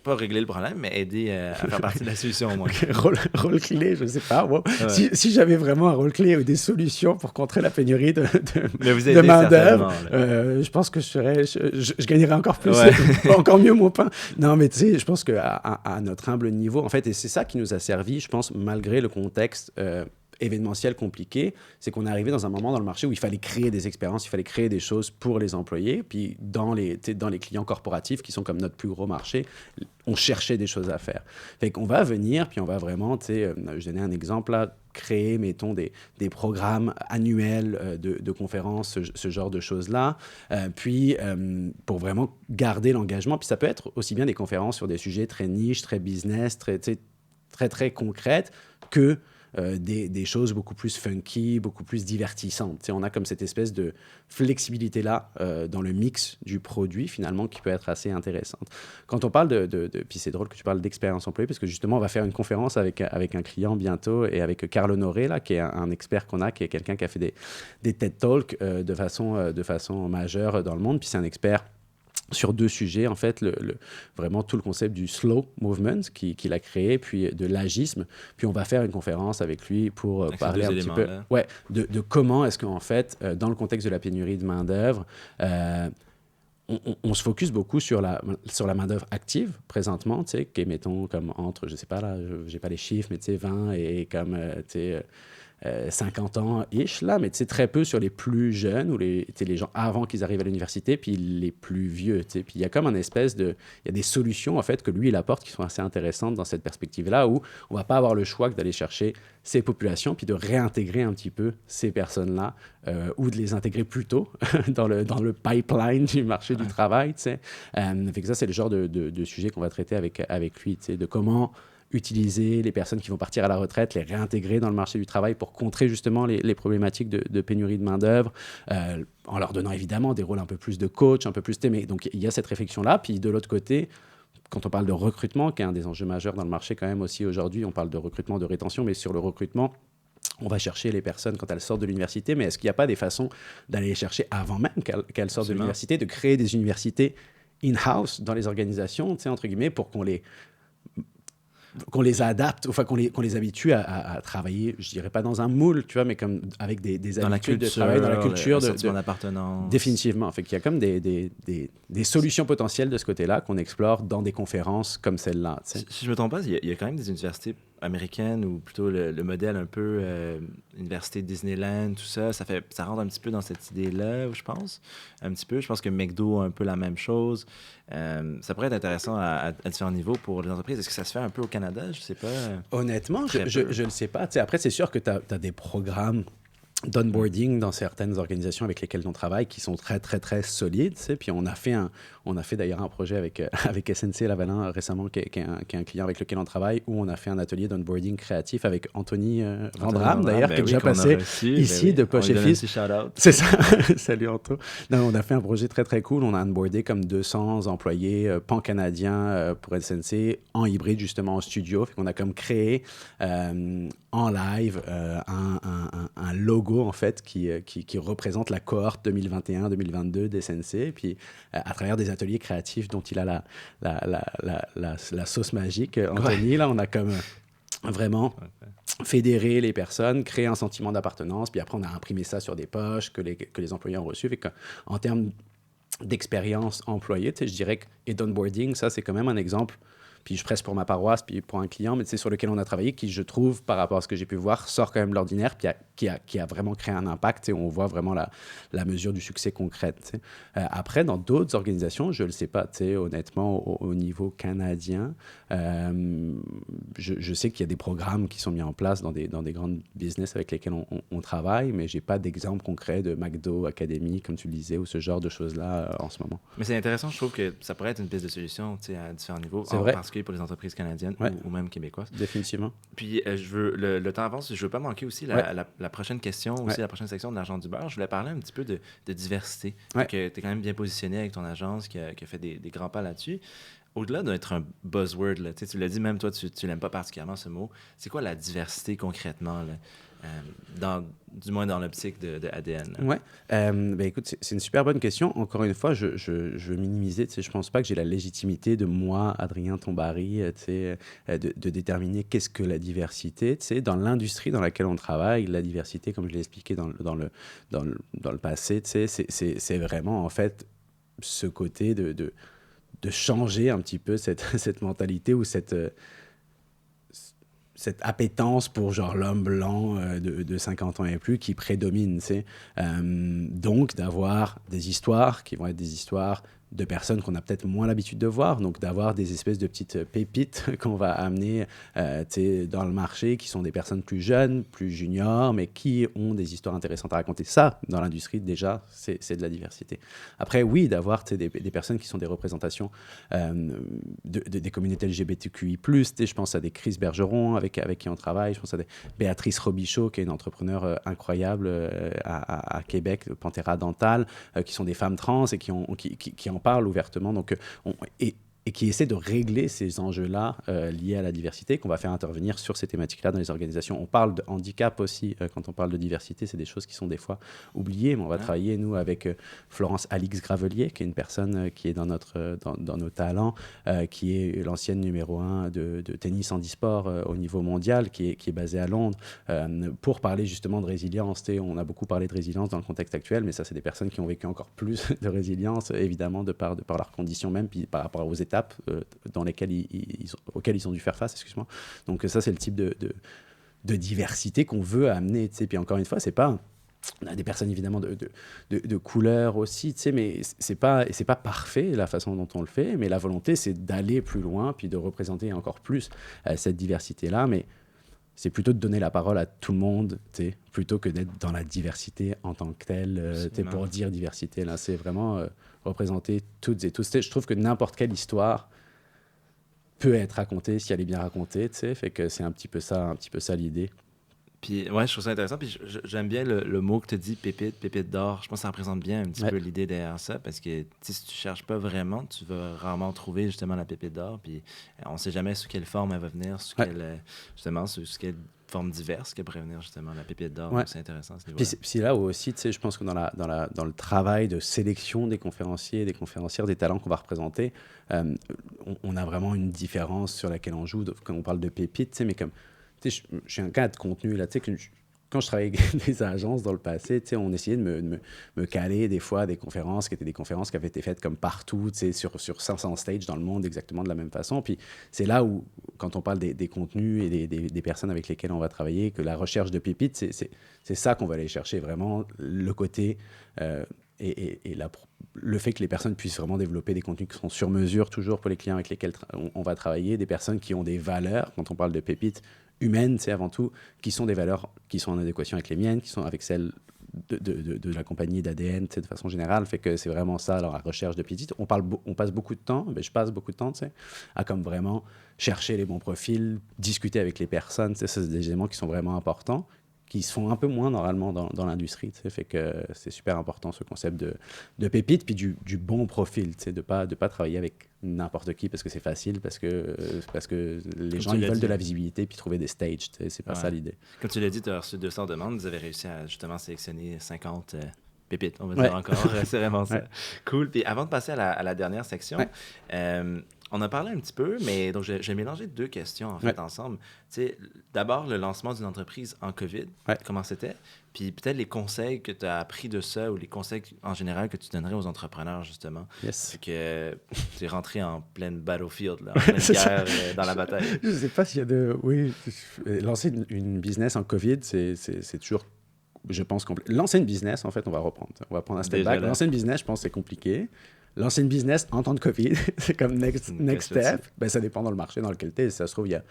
pas régler le problème, mais aider à faire partie de la solution au moins? Rôle clé, je ne sais pas. Bon, Ouais. si j'avais vraiment un rôle clé ou des solutions pour contrer la pénurie de Mais vous de aidez main-d'œuvre, certainement, je pense que je gagnerais encore plus, Ouais. encore mieux mon pain. Non, mais tu sais, je pense qu'à notre humble niveau, en fait, et c'est ça qui nous a servi, je pense, malgré le contexte événementiel compliqué, c'est qu'on est arrivé dans un moment dans le marché où il fallait créer des expériences, il fallait créer des choses pour les employés. Puis dans les clients corporatifs qui sont comme notre plus gros marché, on cherchait des choses à faire. Fait qu'on va venir, puis on va vraiment, je donnais un exemple là, créer, mettons, des programmes annuels de conférences, ce genre de choses-là. Puis, pour vraiment garder l'engagement, puis ça peut être aussi bien des conférences sur des sujets très niches, très business, très concrètes, que des choses beaucoup plus funky, beaucoup plus divertissantes. On a comme cette espèce de flexibilité-là dans le mix du produit, finalement, qui peut être assez intéressante. Quand on parle puis c'est drôle que tu parles d'expérience employée, parce que justement, on va faire une conférence avec un client bientôt, et avec Carl Honoré, là, qui est un expert qu'on a, qui est quelqu'un qui a fait des TED Talks de façon majeure dans le monde, puis c'est un expert sur 2 sujets, en fait, vraiment tout le concept du slow movement qu'il a créé, puis de l'agisme. Puis on va faire une conférence avec lui pour parler un petit peu de comment est-ce qu'en fait, dans le contexte de la pénurie de main-d'œuvre, on se focus beaucoup sur la main-d'œuvre active présentement, qui est, mettons, comme entre, je sais pas, là, j'ai pas les chiffres, mais 20 et comme, 50 ans-ish, là, mais très peu sur les plus jeunes ou les gens avant qu'ils arrivent à l'université, puis les plus vieux. Puis il y a comme il y a des solutions, en fait, que lui, il apporte qui sont assez intéressantes dans cette perspective-là, où on ne va pas avoir le choix que d'aller chercher ces populations, puis de réintégrer un petit peu ces personnes-là, ou de les intégrer plus tôt dans le pipeline du marché du travail. Fait que ça, c'est le genre de sujet qu'on va traiter avec lui, de comment utiliser les personnes qui vont partir à la retraite, les réintégrer dans le marché du travail pour contrer justement les problématiques de pénurie de main-d'œuvre, en leur donnant évidemment des rôles un peu plus de coach, un peu plus mais donc il y a cette réflexion-là. Puis de l'autre côté, quand on parle de recrutement, qui est un des enjeux majeurs dans le marché quand même aussi aujourd'hui, on parle de recrutement, de rétention, mais sur le recrutement, on va chercher les personnes quand elles sortent de l'université, mais est-ce qu'il n'y a pas des façons d'aller les chercher avant même qu'elles sortent de l'université, de créer des universités in-house dans les organisations, entre guillemets, pour qu'on les qu'on les adapte, enfin qu'on les habitue à travailler, je dirais pas dans un moule, tu vois, mais comme avec des Dans la habitudes culture, de travail, dans la culture le sentiment d'appartenance. Définitivement. Fait qu'il y a comme des solutions potentielles de ce côté-là qu'on explore dans des conférences comme celle-là. Tu sais. Si je me trompe pas, il y a quand même des universités américaines ou plutôt le modèle un peu université Disneyland, tout ça, ça rentre un petit peu dans cette idée-là, je pense. Un petit peu. Je pense que McDo a un peu la même chose. Ça pourrait être intéressant à différents niveaux pour les entreprises. Est-ce que ça se fait un peu au Canada? Je sais pas. Honnêtement, je ne sais pas. Tu sais, après, c'est sûr que tu as des programmes d'onboarding dans certaines organisations avec lesquelles on travaille qui sont très, très, très solides. Tu sais. Puis on a fait d'ailleurs un projet avec SNC-Lavalin récemment, qui est un client avec lequel on travaille, où on a fait un atelier d'onboarding créatif avec Anthony Vandram, d'ailleurs, qui est déjà passé ici de Poche et Fils. C'est ça. Salut Anto. Non, on a fait un projet très, très cool. On a onboardé comme 200 employés pan-canadiens pour SNC en hybride, justement, en studio. Fait qu'on a comme créé en live un logo en fait qui représente la cohorte 2021-2022 des SNC, puis à travers des ateliers créatifs dont il a la sauce magique, Anthony, là on a comme vraiment fédérer les personnes, créer un sentiment d'appartenance, puis après on a imprimé ça sur des poches que les employés ont reçues. Fait qu'en termes d'expérience employée, tu sais, je dirais que et d'onboarding, ça c'est quand même un exemple. Puis je presse pour ma paroisse, puis pour un client, mais tu sais, sur lequel on a travaillé, qui, je trouve, par rapport à ce que j'ai pu voir, sort quand même de l'ordinaire, puis qui a vraiment créé un impact. Tu sais, on voit vraiment la mesure du succès concret. Tu sais. Après, dans d'autres organisations, je ne le sais pas. Tu sais, honnêtement, au niveau canadien, je sais qu'il y a des programmes qui sont mis en place dans des grandes business avec lesquels on travaille, mais je n'ai pas d'exemple concret de McDo Academy, comme tu le disais, ou ce genre de choses-là en ce moment. Mais c'est intéressant, je trouve que ça pourrait être une piste de solution, tu sais, à différents niveaux. C'est vrai. Parce que pour les entreprises canadiennes ou même québécoises. Définitivement. Puis, le temps avance, je ne veux pas manquer aussi la prochaine question, aussi la prochaine section de l'Argent du beurre. Je voulais parler un petit peu de diversité. Tu es quand même bien positionné avec ton agence qui a fait des grands pas là-dessus. Au-delà d'être un buzzword, là, tu l'as dit, même toi, tu l'aimes pas particulièrement ce mot. C'est quoi la diversité concrètement, là, du moins dans l'optique de ADN? Oui. Écoute, c'est une super bonne question. Encore une fois, je veux minimiser. Je ne pense pas que j'ai la légitimité de moi, Adrien Tombary, de déterminer qu'est-ce que la diversité. Dans l'industrie dans laquelle on travaille, la diversité, comme je l'ai expliqué dans le passé, c'est vraiment en fait ce côté de changer un petit peu cette mentalité ou cette appétence pour genre l'homme blanc de 50 ans et plus qui prédomine, tu sais. Donc d'avoir des histoires qui vont être des histoires de personnes qu'on a peut-être moins l'habitude de voir, donc d'avoir des espèces de petites pépites qu'on va amener dans le marché, qui sont des personnes plus jeunes, plus juniors, mais qui ont des histoires intéressantes à raconter. Ça, dans l'industrie, déjà, c'est de la diversité. Après, oui, d'avoir des personnes qui sont des représentations des communautés LGBTQI+, je pense à des Chris Bergeron avec qui on travaille, je pense à des Béatrice Robichaud, qui est une entrepreneure incroyable à Québec, Pantera Dental, qui sont des femmes trans et qui en parlent ouvertement, donc, et qui essaie de régler ces enjeux-là liés à la diversité, qu'on va faire intervenir sur ces thématiques-là dans les organisations. On parle de handicap aussi, quand on parle de diversité, c'est des choses qui sont des fois oubliées, mais on va travailler, nous, avec Florence Alix-Gravelier, qui est une personne qui est dans nos talents, qui est l'ancienne numéro 1 de tennis handisport au niveau mondial, qui est basée à Londres, pour parler justement de résilience. On a beaucoup parlé de résilience dans le contexte actuel, mais ça, c'est des personnes qui ont vécu encore plus de résilience, évidemment, de par leurs conditions même, puis par rapport aux étapes dans lesquelles auxquelles ils ont dû faire face, excuse-moi. Donc ça, c'est le type de diversité qu'on veut amener. Puis encore une fois, c'est pas... On a des personnes évidemment de couleur aussi, mais c'est pas parfait la façon dont on le fait, mais la volonté, c'est d'aller plus loin, puis de représenter encore plus cette diversité-là, mais c'est plutôt de donner la parole à tout le monde, plutôt que d'être dans la diversité en tant que telle, pour dire diversité. Là, c'est vraiment représenter toutes et tous. Je trouve que n'importe quelle histoire peut être racontée si elle est bien racontée, fait que c'est un petit peu ça l'idée. Puis, ouais, je trouve ça intéressant. Puis, j'aime bien le mot que tu dis, pépite d'or. Je pense que ça représente bien un petit peu l'idée derrière ça. Parce que si tu cherches pas vraiment, tu vas rarement trouver justement la pépite d'or. Puis, on sait jamais sous quelle forme elle va venir, sous quelle formes diverses que pourrait venir justement la pépite d'or. Ouais. C'est intéressant à ce niveau-là. Puis c'est là où aussi, tu sais, je pense que dans le travail de sélection des conférenciers, des conférencières, des talents qu'on va représenter, on a vraiment une différence sur laquelle on joue quand on parle de pépites, tu sais, mais comme, tu sais, je suis un gars de contenu, là, tu sais, quand je travaillais avec des agences dans le passé, tu sais, on essayait de me caler des fois des conférences qui étaient des conférences qui avaient été faites comme partout, tu sais, sur 500 stages dans le monde exactement de la même façon. Puis c'est là où, quand on parle des contenus et des personnes avec lesquelles on va travailler, que la recherche de pépites, c'est ça qu'on va aller chercher, vraiment le côté et le fait que les personnes puissent vraiment développer des contenus qui sont sur mesure toujours pour les clients avec lesquels on va travailler, des personnes qui ont des valeurs, quand on parle de pépites, humaines, c'est avant tout, qui sont des valeurs qui sont en adéquation avec les miennes, qui sont avec celles de la compagnie d'ADN, de façon générale, fait que c'est vraiment ça, alors, la recherche de pépites. On passe beaucoup de temps, je passe beaucoup de temps, tu sais, à comme vraiment chercher les bons profils, discuter avec les personnes, tu sais, c'est des éléments qui sont vraiment importants, qui se font un peu moins normalement dans l'industrie, tu sais, fait que c'est super important ce concept de pépites, puis du bon profil, tu sais, de pas travailler avec n'importe qui parce que c'est facile, parce que les gens ils veulent de la visibilité puis trouver des stages, tu sais, c'est pas ça l'idée. Comme tu l'as dit, tu as reçu 200 demandes, vous avez réussi à justement sélectionner 50 pépites, on va dire encore, c'est vraiment ça. Cool, puis avant de passer à la dernière section, on a parlé un petit peu, mais donc j'ai mélangé deux questions en fait ensemble. Tu sais, d'abord, le lancement d'une entreprise en COVID, comment c'était? Puis peut-être les conseils que tu as appris de ça ou les conseils en général que tu donnerais aux entrepreneurs, justement. C'est que tu es rentré en pleine battlefield, là, en pleine guerre dans la bataille. Je ne sais pas s'il y a de... Oui, lancer une business en COVID, c'est toujours... Je pense lancer une business, en fait, on va reprendre. On va prendre un step back. Lancer une business, je pense que c'est compliqué. Lancer une business en temps de COVID, c'est comme next step. Ben, ça dépend dans le marché dans lequel tu es. Si ça se trouve, il y a...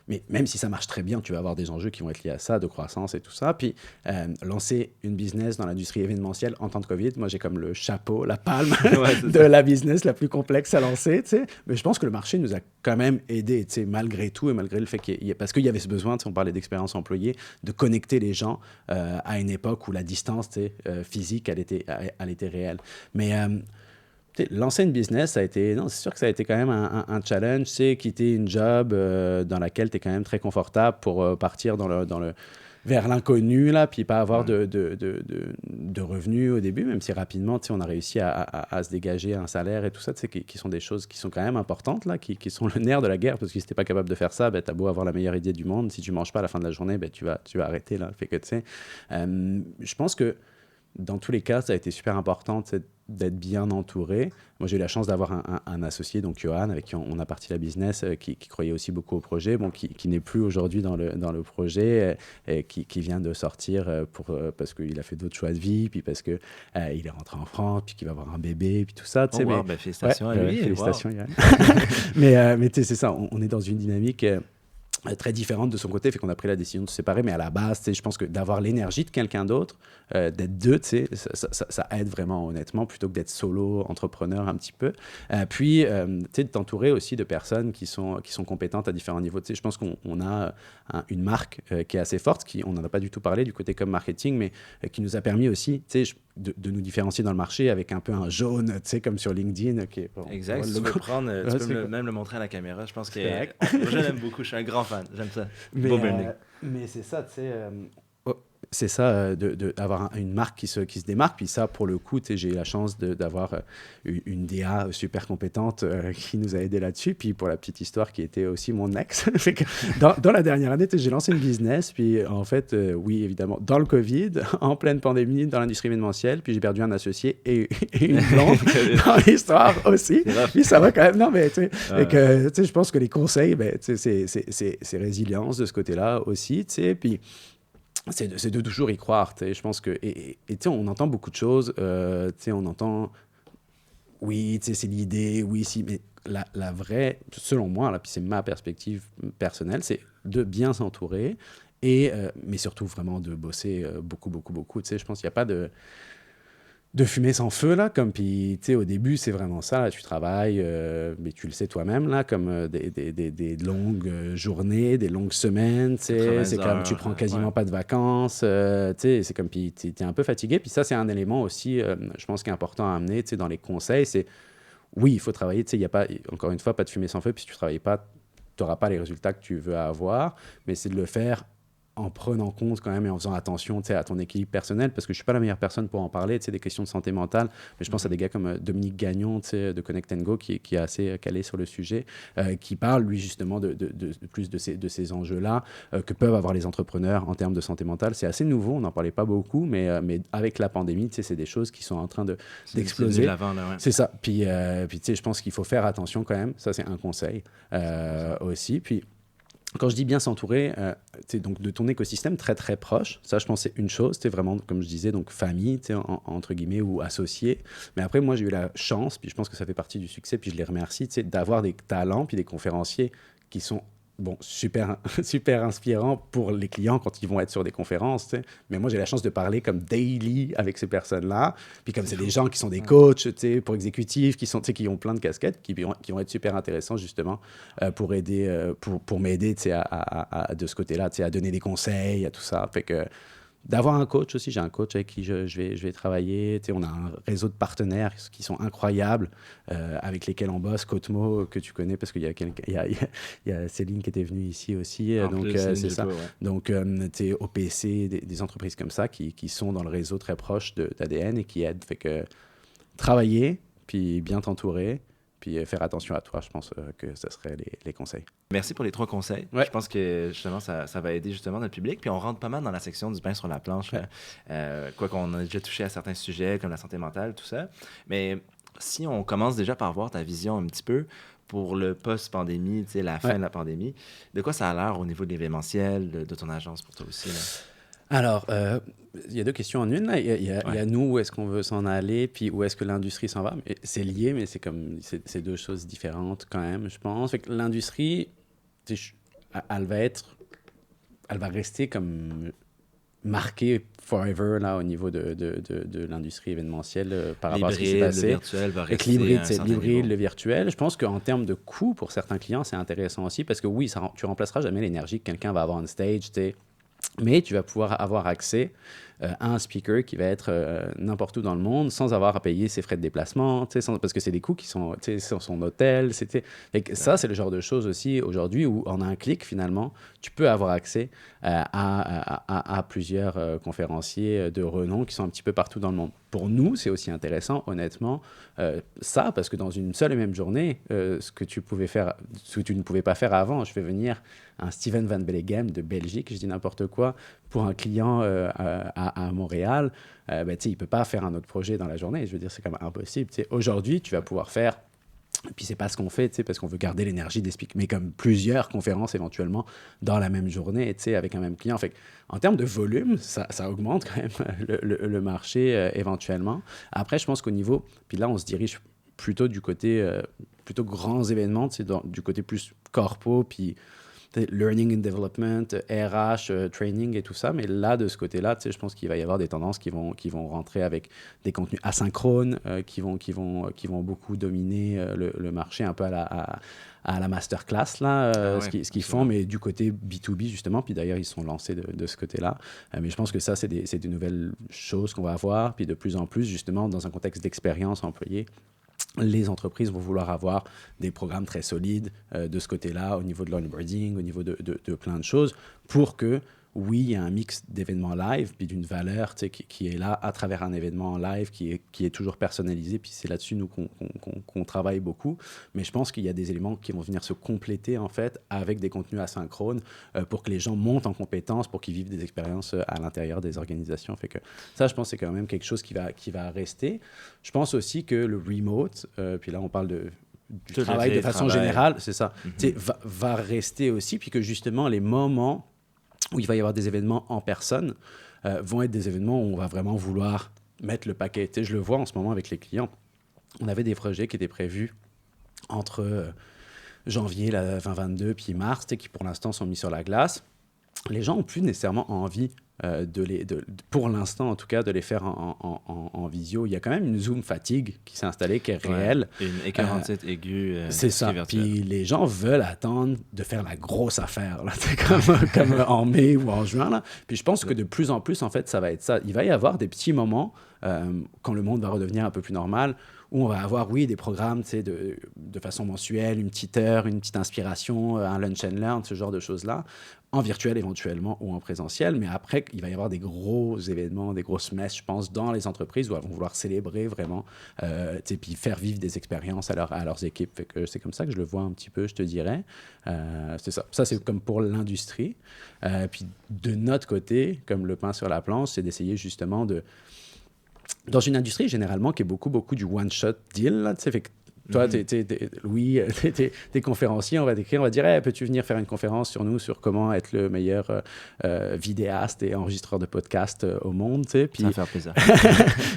Mais même si ça marche très bien, tu vas avoir des enjeux qui vont être liés à ça, de croissance et tout ça. Puis lancer une business dans l'industrie événementielle en temps de COVID, moi j'ai comme le chapeau, la palme de la business la plus complexe à lancer. T'sais. Mais je pense que le marché nous a quand même aidés, malgré tout et malgré le fait parce qu'il y avait ce besoin, on parlait d'expérience employée, de connecter les gens à une époque où la distance physique, elle était réelle. Mais... lancer une business, c'est sûr que ça a été quand même un challenge, quitter une job dans laquelle tu es quand même très confortable pour partir vers l'inconnu, là, puis pas avoir de revenus au début, même si rapidement, on a réussi à se dégager un salaire et tout ça, qui sont des choses qui sont quand même importantes, là, qui sont le nerf de la guerre, parce que si tu n'es pas capable de faire ça, tu as beau avoir la meilleure idée du monde, si tu ne manges pas à la fin de la journée, tu vas arrêter, là. Fait que, je pense que dans tous les cas, ça a été super important d'être bien entouré. Moi, j'ai eu la chance d'avoir un associé, donc Johan, avec qui on a parti la business, qui croyait aussi beaucoup au projet, qui n'est plus aujourd'hui dans le projet, qui vient de sortir parce qu'il a fait d'autres choix de vie, puis parce qu'il est rentré en France, puis qu'il va avoir un bébé, puis tout ça. Félicitations à lui. Félicitations, Johan. mais tu sais, c'est ça, on est dans une dynamique... très différente de son côté, fait qu'on a pris la décision de se séparer, mais à la base, je pense que d'avoir l'énergie de quelqu'un d'autre, d'être deux, ça aide vraiment, honnêtement, plutôt que d'être solo, entrepreneur un petit peu. Puis, de t'entourer aussi de personnes qui sont compétentes à différents niveaux. Je pense qu'on a une marque qui est assez forte, on n'en a pas du tout parlé du côté comme marketing, mais qui nous a permis aussi, de nous différencier dans le marché avec un peu un jaune, comme sur LinkedIn. Exact, tu peux prendre, tu peux même le montrer à la caméra. Je pense que je l'aime beaucoup, je suis un grand fan, j'aime ça. Mais c'est ça, tu sais... c'est ça, d'avoir une marque qui se démarque. Puis ça, pour le coup, j'ai eu la chance d'avoir une DA super compétente qui nous a aidés là-dessus. Puis pour la petite histoire, qui était aussi mon ex. Fait que dans la dernière année, j'ai lancé une business. Puis en fait, oui, évidemment, dans le COVID, en pleine pandémie, dans l'industrie événementielle. Puis j'ai perdu un associé et une blonde dans l'histoire aussi. Puis ça va quand même. Non, mais tu sais, je pense que les conseils, c'est résilience de ce côté-là aussi. Tu sais, puis... C'est de toujours y croire, je pense que... Et on entend beaucoup de choses, on entend... Oui, c'est l'idée, oui, si... Mais la vraie, selon moi, là, puis c'est ma perspective personnelle, c'est de bien s'entourer, mais surtout vraiment de bosser beaucoup. Je pense qu'il n'y a pas de fumée sans feu, là, comme, puis, tu sais, au début, c'est vraiment ça, là, tu travailles, mais tu le sais toi-même, là, comme des longues journées, des longues semaines, tu sais, c'est comme, tu prends quasiment pas de vacances, tu sais, c'est comme, puis t'es un peu fatigué, puis ça, c'est un élément aussi, je pense, qui est important à amener, tu sais, dans les conseils, c'est, oui, il faut travailler, tu sais, il n'y a pas, encore une fois, pas de fumée sans feu, puis si tu travailles pas, tu n'auras pas les résultats que tu veux avoir, mais c'est de le faire en prenant compte quand même et en faisant attention à ton équilibre personnel, parce que je ne suis pas la meilleure personne pour en parler, des questions de santé mentale, mais je pense à des gars comme Dominique Gagnon de Connect & Go, qui est assez calé sur le sujet, qui parle, lui, justement, de plus de ces enjeux-là que peuvent avoir les entrepreneurs en termes de santé mentale. C'est assez nouveau, on n'en parlait pas beaucoup, mais avec la pandémie, c'est des choses qui sont en train d'exploser. C'est ça. Puis je pense qu'il faut faire attention quand même. Ça, c'est un conseil aussi. Puis, quand je dis bien s'entourer, donc de ton écosystème très très proche, ça je pense c'est une chose, vraiment comme je disais, donc famille, entre guillemets, ou associés. Mais après moi j'ai eu la chance, puis je pense que ça fait partie du succès, puis je les remercie, d'avoir des talents, puis des conférenciers qui sont super, super inspirants pour les clients quand ils vont être sur des conférences. Mais moi, j'ai la chance de parler comme daily avec ces personnes-là. Puis comme c'est des gens qui sont des coachs pour exécutifs, qui ont plein de casquettes, qui vont être super intéressants justement pour aider, pour m'aider de ce côté-là, à donner des conseils, à tout ça. Fait que d'avoir un coach aussi, j'ai un coach avec qui je vais travailler. On a un réseau de partenaires qui sont incroyables, avec lesquels on bosse. Cotemo, que tu connais, parce qu'il y a Céline qui était venue ici aussi. Donc, c'est ça. Ouais. Donc, OPC, des entreprises comme ça qui sont dans le réseau très proche d'ADN et qui aident. Fait que travailler, puis bien t'entourer, puis faire attention à toi, je pense que ce serait les conseils. Merci pour les 3 conseils. Ouais. Je pense que justement, ça va aider justement notre public. Puis on rentre pas mal dans la section du pain sur la planche. Ouais. Quoi qu'on a déjà touché à certains sujets comme la santé mentale, tout ça. Mais si on commence déjà par voir ta vision un petit peu pour le post-pandémie, la fin de la pandémie, de quoi ça a l'air au niveau de l'événementiel, de ton agence pour toi aussi là? Alors, il y a 2 questions en une. Là. Il y a nous, où est-ce qu'on veut s'en aller, puis où est-ce que l'industrie s'en va. C'est lié, mais c'est 2 choses différentes quand même, je pense. Fait que l'industrie, elle va rester comme marquée forever là, au niveau de l'industrie événementielle par rapport à ce qui s'est passé. Le virtuel va rester l'hybride, le virtuel. Je pense qu'en termes de coût, pour certains clients, c'est intéressant aussi, parce que oui, tu remplaceras jamais l'énergie que quelqu'un va avoir on stage, mais tu vas pouvoir avoir accès à un speaker qui va être n'importe où dans le monde sans avoir à payer ses frais de déplacement, parce que c'est des coûts qui sont sur son hôtel. Ça, c'est le genre de choses aussi aujourd'hui où en un clic, finalement, tu peux avoir accès à plusieurs conférenciers de renom qui sont un petit peu partout dans le monde. Pour nous, c'est aussi intéressant, honnêtement, parce que dans une seule et même journée, ce que tu ne pouvais pas faire avant, je fais venir un Steven Van Belleghem de Belgique, je dis n'importe quoi, pour un client à Montréal, il ne peut pas faire un autre projet dans la journée. Je veux dire, c'est quand même impossible. Aujourd'hui, tu vas pouvoir faire, puis c'est pas ce qu'on fait, parce qu'on veut garder l'énergie des speakers, mais comme plusieurs conférences éventuellement dans la même journée, avec un même client. Fait en termes de volume, ça augmente quand même le marché éventuellement. Après, je pense qu'au niveau, puis là, on se dirige plutôt du côté, plutôt grands événements, du côté plus corpo, puis learning and development, RH, training et tout ça. Mais là, de ce côté-là, je pense qu'il va y avoir des tendances qui vont rentrer avec des contenus asynchrones, qui vont beaucoup dominer le marché, un peu à la masterclass, là, ce qu'ils font, mais du côté B2B, justement. Puis d'ailleurs, ils sont lancés de ce côté-là. Mais je pense que ça, c'est des nouvelles choses qu'on va avoir. Puis de plus en plus, justement, dans un contexte d'expérience employée, les entreprises vont vouloir avoir des programmes très solides de ce côté-là, au niveau de l'onboarding, au niveau de plein de choses, pour que, oui, il y a un mix d'événements live, puis d'une valeur qui est là à travers un événement live qui est toujours personnalisé, puis c'est là-dessus, nous, qu'on travaille beaucoup. Mais je pense qu'il y a des éléments qui vont venir se compléter, en fait, avec des contenus asynchrones pour que les gens montent en compétences, pour qu'ils vivent des expériences à l'intérieur des organisations. Fait que ça, je pense que c'est quand même quelque chose qui va rester. Je pense aussi que le remote, puis là, on parle du travail de façon générale, c'est ça, va rester aussi, puis que justement, les moments où il va y avoir des événements en personne, vont être des événements où on va vraiment vouloir mettre le paquet. Je le vois en ce moment avec les clients. On avait des projets qui étaient prévus entre janvier 2022 puis mars, qui pour l'instant sont mis sur la glace. Les gens n'ont plus nécessairement envie pour l'instant en tout cas, de les faire en visio. Il y a quand même une Zoom fatigue qui s'est installée, qui est réelle. Et une écœurantite aiguë. C'est ça. Puis les gens veulent attendre de faire la grosse affaire, là, comme en mai ou en juin. Là. Puis je pense que de plus en plus, en fait, ça va être ça. Il va y avoir des petits moments quand le monde va redevenir un peu plus normal, où on va avoir, oui, des programmes de façon mensuelle, une petite heure, une petite inspiration, un lunch and learn, ce genre de choses-là, en virtuel éventuellement ou en présentiel. Mais après, il va y avoir des gros événements, des grosses messes, je pense, dans les entreprises où elles vont vouloir célébrer vraiment, puis faire vivre des expériences à leurs équipes. Fait que c'est comme ça que je le vois un petit peu, je te dirais. C'est ça. Ça, c'est comme pour l'industrie. Puis de notre côté, comme le pain sur la planche, c'est d'essayer justement dans une industrie généralement qui est beaucoup du one-shot deal, là, tu sais, fait que toi, Louis, t'es conférencier, on va t'écrire, on va dire hey, peux-tu venir faire une conférence sur nous, sur comment être le meilleur vidéaste et enregistreur de podcast au monde, tu sais. Puis... Ça va faire plaisir.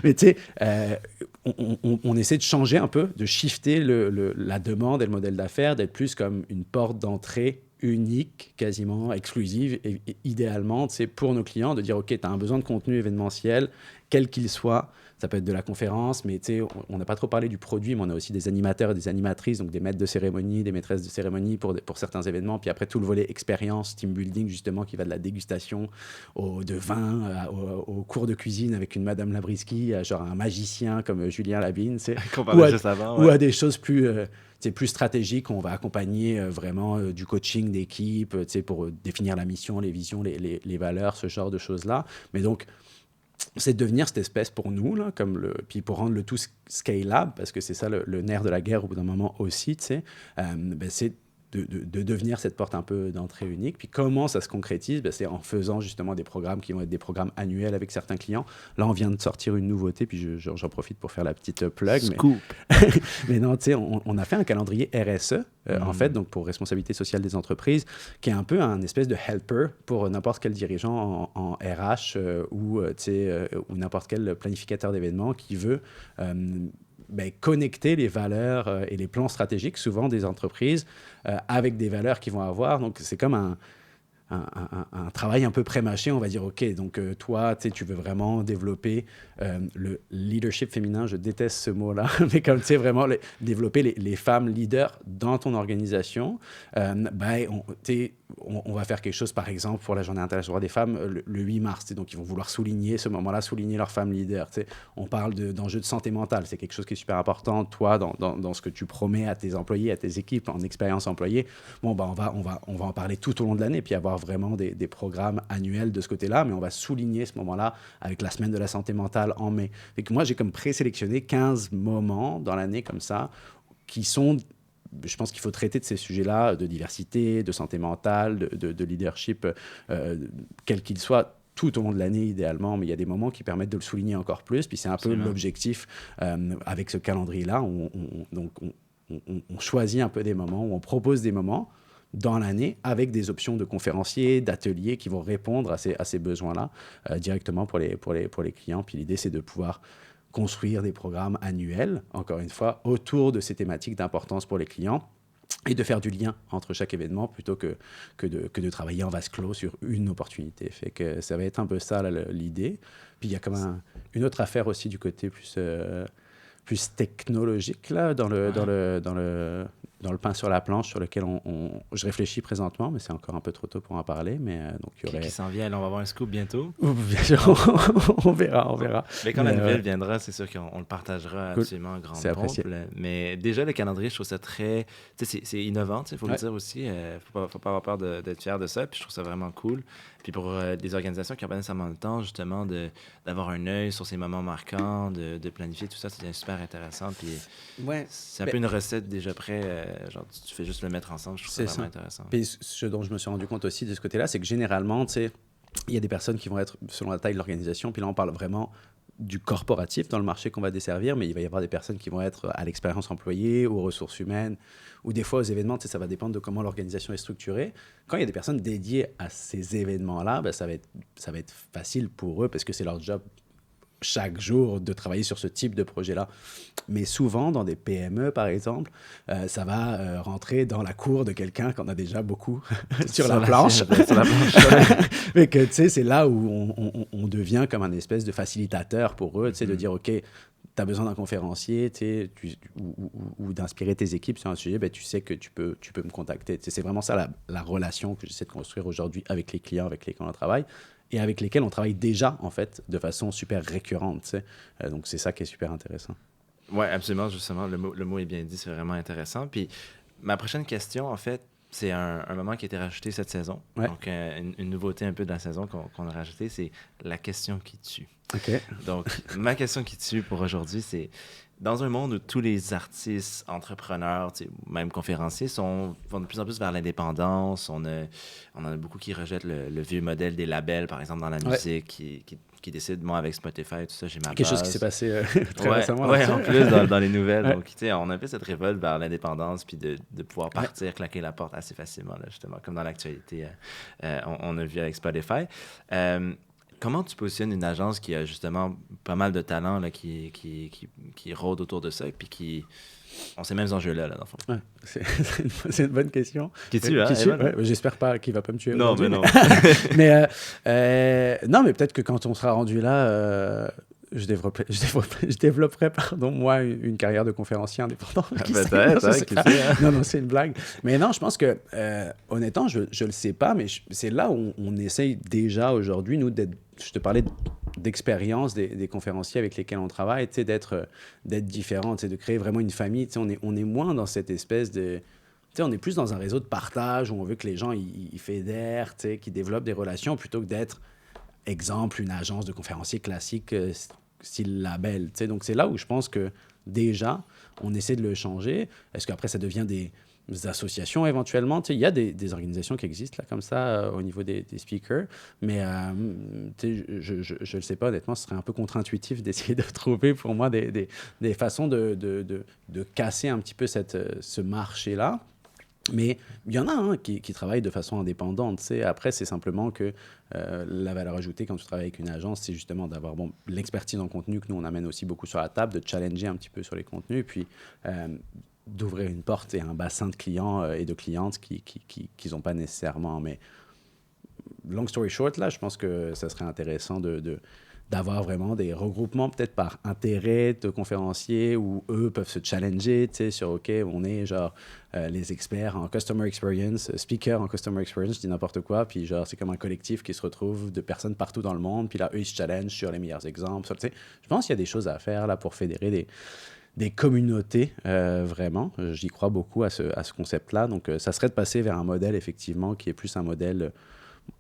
Mais tu sais, on essaie de changer un peu, de shifter la demande et le modèle d'affaires, d'être plus comme une porte d'entrée unique, quasiment exclusive, et idéalement, tu sais, pour nos clients, de dire ok, tu as un besoin de contenu événementiel, quel qu'il soit. Ça peut être de la conférence, mais on n'a pas trop parlé du produit, mais on a aussi des animateurs et des animatrices, donc des maîtres de cérémonie, des maîtresses de cérémonie pour certains événements. Puis après, tout le volet expérience, team building, justement, qui va de la dégustation de vin au cours de cuisine avec une Madame Labriski, genre un magicien comme Julien Labine, ou à des choses plus stratégiques. On va accompagner vraiment du coaching d'équipe pour définir la mission, les visions, les valeurs, ce genre de choses-là. Mais donc, c'est de devenir cette espèce pour nous, là, puis pour rendre le tout scalable, parce que c'est ça le nerf de la guerre au bout d'un moment aussi, c'est de devenir cette porte un peu d'entrée unique. Puis comment ça se concrétise? C'est en faisant justement des programmes qui vont être des programmes annuels avec certains clients. Là, on vient de sortir une nouveauté, puis j'en profite pour faire la petite plug. Scoop! Mais non, tu sais, on a fait un calendrier RSE, en fait, donc pour responsabilité sociale des entreprises, qui est un peu un espèce de helper pour n'importe quel dirigeant en RH ou n'importe quel planificateur d'événements qui veut connecter les valeurs et les plans stratégiques, souvent des entreprises, avec des valeurs qu'ils vont avoir. Donc, c'est comme un travail un peu pré-mâché, on va dire, OK, donc toi, tu veux vraiment développer le leadership féminin, je déteste ce mot-là, mais comme tu sais, vraiment développer les femmes leaders dans ton organisation, on va faire quelque chose, par exemple, pour la Journée internationale des femmes, le 8 mars, donc ils vont vouloir souligner ce moment-là, souligner leurs femmes leaders. On parle d'enjeux de santé mentale, c'est quelque chose qui est super important, toi, dans ce que tu promets à tes employés, à tes équipes, en expérience employée. Bon, on va en parler tout au long de l'année, puis avoir vraiment des programmes annuels de ce côté-là, mais on va souligner ce moment-là avec la semaine de la santé mentale en mai. Et que moi, j'ai comme présélectionné 15 moments dans l'année comme ça qui sont, je pense qu'il faut traiter de ces sujets-là, de diversité, de santé mentale, de leadership, quel qu'il soit, tout au long de l'année idéalement, mais il y a des moments qui permettent de le souligner encore plus, puis c'est un peu l'objectif avec ce calendrier-là. On choisit un peu des moments, où on propose des moments dans l'année avec des options de conférenciers, d'ateliers qui vont répondre à ces besoins-là directement pour les clients. Puis l'idée, c'est de pouvoir construire des programmes annuels, encore une fois, autour de ces thématiques d'importance pour les clients et de faire du lien entre chaque événement plutôt que de travailler en vase clos sur une opportunité. Fait que ça va être un peu ça l'idée. Puis il y a comme une autre affaire aussi du côté plus technologique là, dans le pain sur la planche sur lequel je réfléchis présentement, mais c'est encore un peu trop tôt pour en parler. Mais donc il y aurait... Qui s'en vient, là, on va avoir un scoop bientôt. Bien sûr, on verra. Mais quand la nouvelle viendra, c'est sûr qu'on le partagera absolument en grande c'est apprécié. pompe. Mais déjà, le calendrier, je trouve ça très... Tu sais, c'est innovant, il faut le dire aussi. Faut pas avoir peur d'être fier de ça. Puis je trouve ça vraiment cool. Puis pour des organisations qui n'ont pas nécessairement le temps, justement, d'avoir un œil sur ces moments marquants, de planifier tout ça, c'est super intéressant. Puis c'est un peu une recette déjà prête. Genre, tu fais juste le mettre ensemble. Je trouve ça vraiment intéressant. Puis ce dont je me suis rendu compte aussi de ce côté-là, c'est que généralement, tu sais, il y a des personnes qui vont être selon la taille de l'organisation. Puis là, on parle vraiment du corporatif dans le marché qu'on va desservir, mais il va y avoir des personnes qui vont être à l'expérience employée, aux ressources humaines, ou des fois aux événements, ça va dépendre de comment l'organisation est structurée. Quand il y a des personnes dédiées à ces événements-là, ça va être facile pour eux parce que c'est leur job chaque jour de travailler sur ce type de projet-là. Mais souvent, dans des PME, par exemple, ça va rentrer dans la cour de quelqu'un qu'on a déjà beaucoup sur la planche. Mais que, tu sais, c'est là où on devient comme un espèce de facilitateur pour eux, tu sais, de dire, OK, tu as besoin d'un conférencier, ou d'inspirer tes équipes sur un sujet, tu sais que tu peux me contacter. C'est vraiment ça la relation que j'essaie de construire aujourd'hui avec les clients avec lesquels on travaille. et avec lesquels on travaille déjà, en fait, de façon super récurrente. Tu sais. Donc, c'est ça qui est super intéressant. Oui, absolument, justement, le mot est bien dit, c'est vraiment intéressant. Puis ma prochaine question, en fait, c'est un moment qui a été rajouté cette saison. Ouais. Donc, une nouveauté un peu de la saison qu'on a rajouté, c'est la question qui tue. OK. Donc, ma question qui tue pour aujourd'hui, c'est dans un monde où tous les artistes, entrepreneurs, même conférenciers vont de plus en plus vers l'indépendance, on en a beaucoup qui rejettent le vieux modèle des labels, par exemple, dans la musique, qui décident, moi, avec Spotify, tout ça, j'ai ma base. Quelque chose qui s'est passé très récemment. Oui, en plus, dans les nouvelles. Donc, on a un peu cette révolte vers l'indépendance, puis de pouvoir partir, claquer la porte assez facilement, là, justement, comme dans l'actualité, on a vu avec Spotify. Comment tu positionnes une agence qui a justement pas mal de talent là, qui rôde autour de ça, puis qui ont ces mêmes enjeux-là, dans le fond? Ouais, c'est une bonne question. Qui tue, hein? J'espère pas qu'il va pas me tuer. Non, mais non. Non, mais peut-être que quand on sera rendu là, je développerai moi, une carrière de conférencier indépendant. Peut-être, Non, c'est une blague. Mais non, je pense que, honnêtement, je le sais pas, mais c'est là où on essaye déjà aujourd'hui, nous, je te parlais d'expérience des conférenciers avec lesquels on travaille, d'être différents, de créer vraiment une famille. On est moins dans cette espèce de... on est plus dans un réseau de partage où on veut que les gens ils fédèrent, qu'ils développent des relations plutôt que d'être, exemple, une agence de conférenciers classique style label. Donc, c'est là où je pense que déjà, on essaie de le changer. Est-ce qu'après, ça devient des associations éventuellement? Il y a des organisations qui existent là, comme ça au niveau des speakers, mais je ne le sais pas, honnêtement, ce serait un peu contre-intuitif d'essayer de trouver pour moi des façons de casser un petit peu ce marché-là. Mais il y en a qui travaillent de façon indépendante. Après, c'est simplement que la valeur ajoutée quand tu travailles avec une agence, c'est justement d'avoir l'expertise en contenu que nous, on amène aussi beaucoup sur la table, de challenger un petit peu sur les contenus, et puis d'ouvrir une porte et un bassin de clients et de clientes qu'ils n'ont pas nécessairement. Mais long story short, là, je pense que ça serait intéressant d'avoir vraiment des regroupements peut-être par intérêt de conférenciers où eux peuvent se challenger sur OK, on est genre les experts en customer experience, speakers en customer experience, je dis n'importe quoi, puis genre c'est comme un collectif qui se retrouve de personnes partout dans le monde, puis là eux ils se challengent sur les meilleurs exemples. Je pense qu'il y a des choses à faire là pour fédérer des communautés, vraiment. J'y crois beaucoup à ce concept-là. Donc, ça serait de passer vers un modèle, effectivement, qui est plus un modèle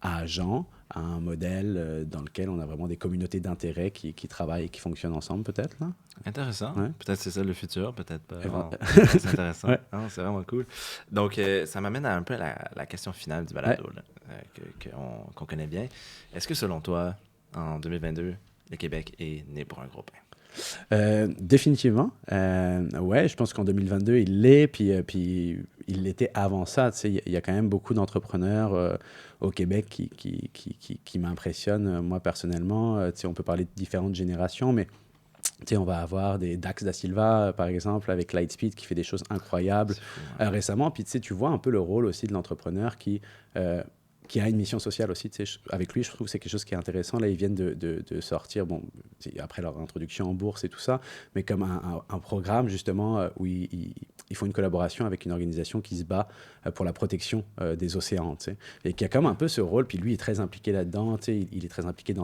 agent, à un modèle dans lequel on a vraiment des communautés d'intérêt qui travaillent et qui fonctionnent ensemble, peut-être, là. Intéressant. Ouais. Peut-être c'est ça le futur, peut-être pas. C'est intéressant. Ouais. Non, c'est vraiment cool. Donc, ça m'amène à un peu la question finale du balado, là, qu'on connaît bien. Est-ce que, selon toi, en 2022, le Québec est né pour un gros pain? Définitivement. Ouais, je pense qu'en 2022, il l'est, puis il l'était avant ça. Il y a quand même beaucoup d'entrepreneurs au Québec qui m'impressionnent, moi, personnellement. On peut parler de différentes générations, mais on va avoir des Dax da Silva, par exemple, avec Lightspeed, qui fait des choses incroyables récemment. Puis tu vois un peu le rôle aussi de l'entrepreneur qui a une mission sociale aussi. Avec lui, je trouve que c'est quelque chose qui est intéressant. Là, ils viennent de sortir, après leur introduction en bourse et tout ça, mais comme un programme, justement, où ils font une collaboration avec une organisation qui se bat pour la protection des océans, et qui a comme un peu ce rôle. Puis lui est très impliqué là-dedans. Il est très impliqué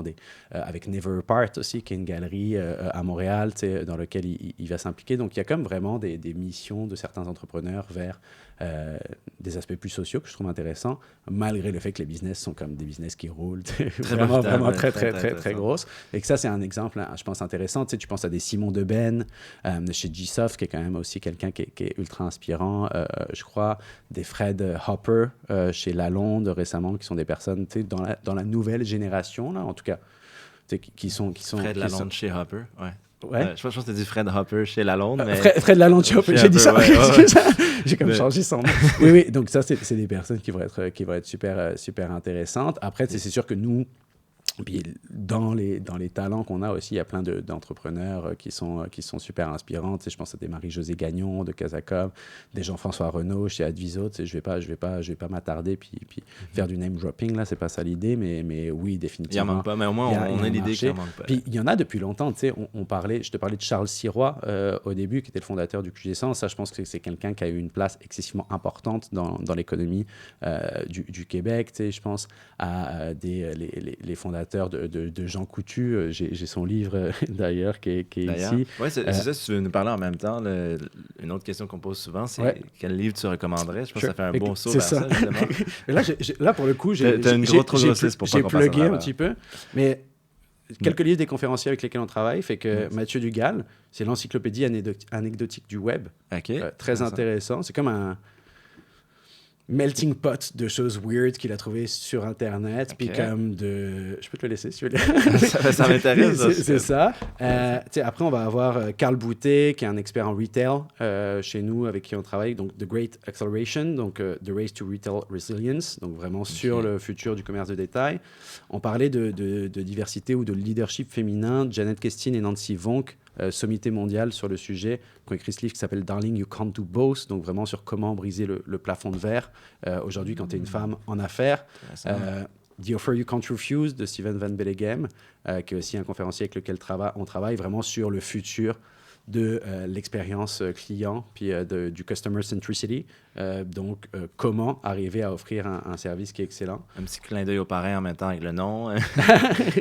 avec Never Apart aussi, qui est une galerie à Montréal, dans laquelle il va s'impliquer. Donc, il y a comme vraiment des missions de certains entrepreneurs vers des aspects plus sociaux que je trouve intéressants, malgré le fait que les business sont comme des business qui roulent vraiment très grosses. Et que ça, c'est un exemple, je pense, intéressant. Tu penses à des Simon Deben chez Gsoft, qui est quand même aussi quelqu'un qui est ultra inspirant, je crois, des Fred Hopper chez Lalonde récemment, qui sont des personnes dans la nouvelle génération, là, en tout cas, qui sont Fred Lalonde chez Hopper, ouais. Ouais. Je pense que tu as dit Fred Hopper chez Lalonde. Mais... Fred Lalonde chez Hopper, j'ai dit ça. Ouais. J'ai comme changé son nom. Oui, donc ça, c'est des personnes qui vont être super intéressantes. Après, c'est sûr que nous, puis dans les talents qu'on a aussi, il y a plein d'entrepreneurs qui sont super inspirants. Je pense à des Marie-Josée Gagnon de Casacom, des Jean-François Renaud chez Adviso. Je vais pas m'attarder puis faire du name dropping, là, c'est pas ça l'idée, mais oui, définitivement. Il n'y en manque pas, mais au moins on a l'idée qu'il n'y en manque pas. Puis il y en a depuis longtemps. Je te parlais de Charles Sirois au début, qui était le fondateur du QG100. Ça, je pense que c'est quelqu'un qui a eu une place excessivement importante dans l'économie du Québec. Je pense à les fondateurs fondateur de Jean Coutu. J'ai son livre d'ailleurs qui est ici. Oui, c'est ça, si tu veux nous parler en même temps. Une autre question qu'on pose souvent, c'est quel livre tu recommanderais? Je pense que ça fait un bon saut vers ça, justement. Là, pour le coup, j'ai plugué un petit peu. Mais quelques livres des conférenciers avec lesquels on travaille fait que Mathieu Dugal, c'est l'encyclopédie anecdotique du web. Très intéressant. C'est comme un melting pot de choses weird qu'il a trouvé sur Internet. Puis comme de... Je peux te le laisser si tu veux. Ça m'intéresse. C'est ça. Après, on va avoir Carl Boutet, qui est un expert en retail chez nous, avec qui on travaille. Donc, The Great Acceleration, donc The Race to Retail Resilience, donc vraiment sur le futur du commerce de détail. On parlait de diversité ou de leadership féminin. Janet Kestin et Nancy Vonk, sommité mondiale sur le sujet, qui ont écrit ce livre qui s'appelle Darling, You Can't Do Both, donc vraiment sur comment briser le plafond de verre aujourd'hui quand tu es une femme en affaires. The Offer You Can't Refuse de Steven Van Belleghem, qui est aussi un conférencier avec lequel on travaille vraiment sur le futur de l'expérience client, puis du customer centricity. Donc, comment arriver à offrir un service qui est excellent. Un petit clin d'œil au parrain en même temps avec le nom.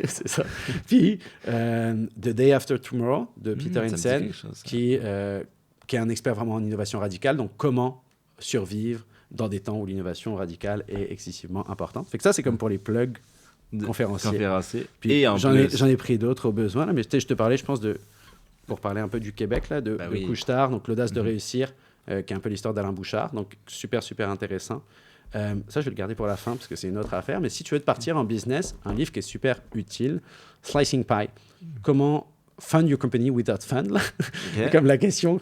C'est ça. Puis, The Day After Tomorrow de Peter Hinsen, qui est un expert vraiment en innovation radicale. Donc, comment survivre dans des temps où l'innovation radicale est excessivement importante. Fait que ça, c'est comme pour les plugs conférenciers. Puis, et j'en ai pris d'autres au besoin. Là, mais je te parlais, je pense, pour parler un peu du Québec, là, de Couche-Tard, donc l'audace de réussir, qui est un peu l'histoire d'Alain Bouchard, donc super intéressant. Ça, je vais le garder pour la fin parce que c'est une autre affaire. Mais si tu veux te partir en business, un livre qui est super utile, Slicing Pie. Comment fund your company without fun, là. C'est comme la question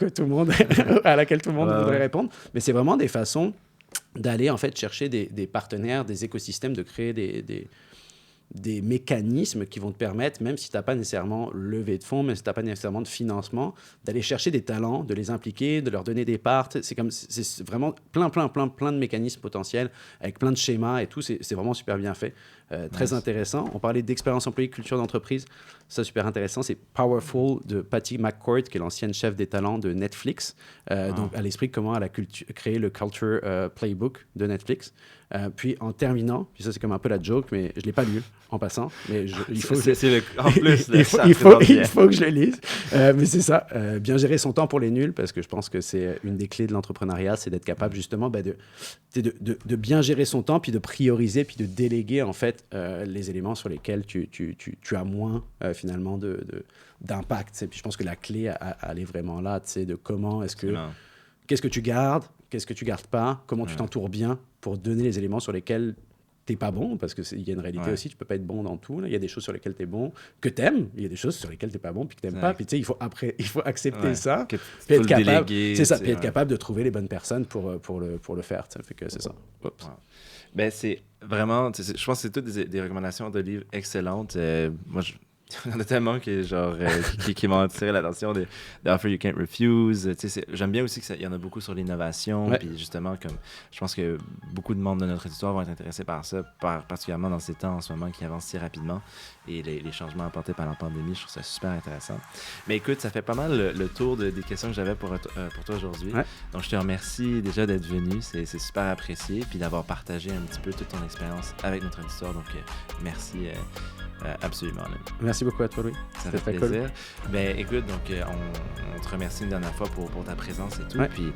à laquelle tout le monde voudrait répondre. Mais c'est vraiment des façons d'aller en fait chercher des partenaires, des écosystèmes, de créer des mécanismes qui vont te permettre, même si tu n'as pas nécessairement levé de fonds, même si tu n'as pas nécessairement de financement, d'aller chercher des talents, de les impliquer, de leur donner des parts. C'est vraiment plein de mécanismes potentiels avec plein de schémas et tout. C'est vraiment super bien fait. Très intéressant. On parlait d'expérience employée, culture d'entreprise. Ça, super intéressant. C'est Powerful de Patty McCord, qui est l'ancienne chef des talents de Netflix. Donc, à l'esprit, comment elle a créé le Culture Playbook de Netflix. Puis, en terminant, puis ça, c'est comme un peu la joke, mais je ne l'ai pas lu en passant. Mais il faut que je le lise. Mais c'est ça. Bien gérer son temps pour les nuls, parce que je pense que c'est une des clés de l'entrepreneuriat, c'est d'être capable justement de bien gérer son temps, puis de prioriser, puis de déléguer en fait les éléments sur lesquels tu as moins finalement d'impact. Puis je pense que la clé elle est vraiment là, de comment qu'est-ce que tu gardes, qu'est-ce que tu gardes pas, comment tu t'entoures bien pour donner les éléments sur lesquels t'es pas bon, parce qu'il y a une réalité aussi, tu peux pas être bon dans tout. Il y a des choses sur lesquelles t'es bon, que t'aimes, il y a des choses sur lesquelles t'es pas bon, puis que t'aimes pas. Puis il faut accepter ça, puis être capable, puis être capable de trouver les bonnes personnes pour le faire. Fait que c'est ça. Ben, c'est vraiment, je pense que c'est toutes des recommandations de livres excellentes. Moi, il y en a tellement qui m'ont attiré l'attention. The Offer You Can't Refuse. J'aime bien aussi qu'il y en a beaucoup sur l'innovation. Puis justement, comme je pense que beaucoup de membres de notre auditoire vont être intéressés par ça, particulièrement dans ces temps en ce moment qui avancent si rapidement. Et les changements apportés par la pandémie, je trouve ça super intéressant. Mais écoute, ça fait pas mal le tour des questions que j'avais pour toi aujourd'hui. Donc, je te remercie déjà d'être venu. C'est super apprécié. Puis d'avoir partagé un petit peu toute ton expérience avec notre auditoire. Donc, merci absolument. Merci beaucoup à toi, Louis. Ça fait plaisir. Cool. Ben, écoute, donc, on te remercie une dernière fois pour ta présence et tout. Puis,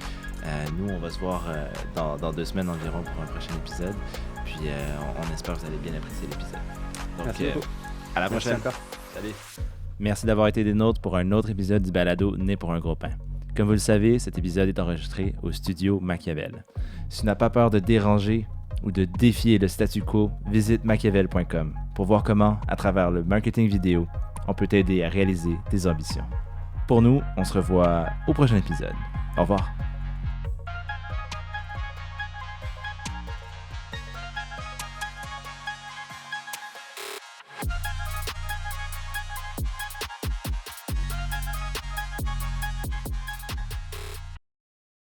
nous, on va se voir dans 2 semaines environ pour un prochain épisode. Puis, on espère que vous allez bien apprécier l'épisode. Donc, merci beaucoup. À la prochaine. Salut. Merci d'avoir été des nôtres pour un autre épisode du balado Né pour un gros pain. Comme vous le savez, cet épisode est enregistré au studio Machiavel. Si tu n'as pas peur de déranger ou de défier le statu quo, visite machiavel.com pour voir comment, à travers le marketing vidéo, on peut t'aider à réaliser tes ambitions. Pour nous, on se revoit au prochain épisode. Au revoir.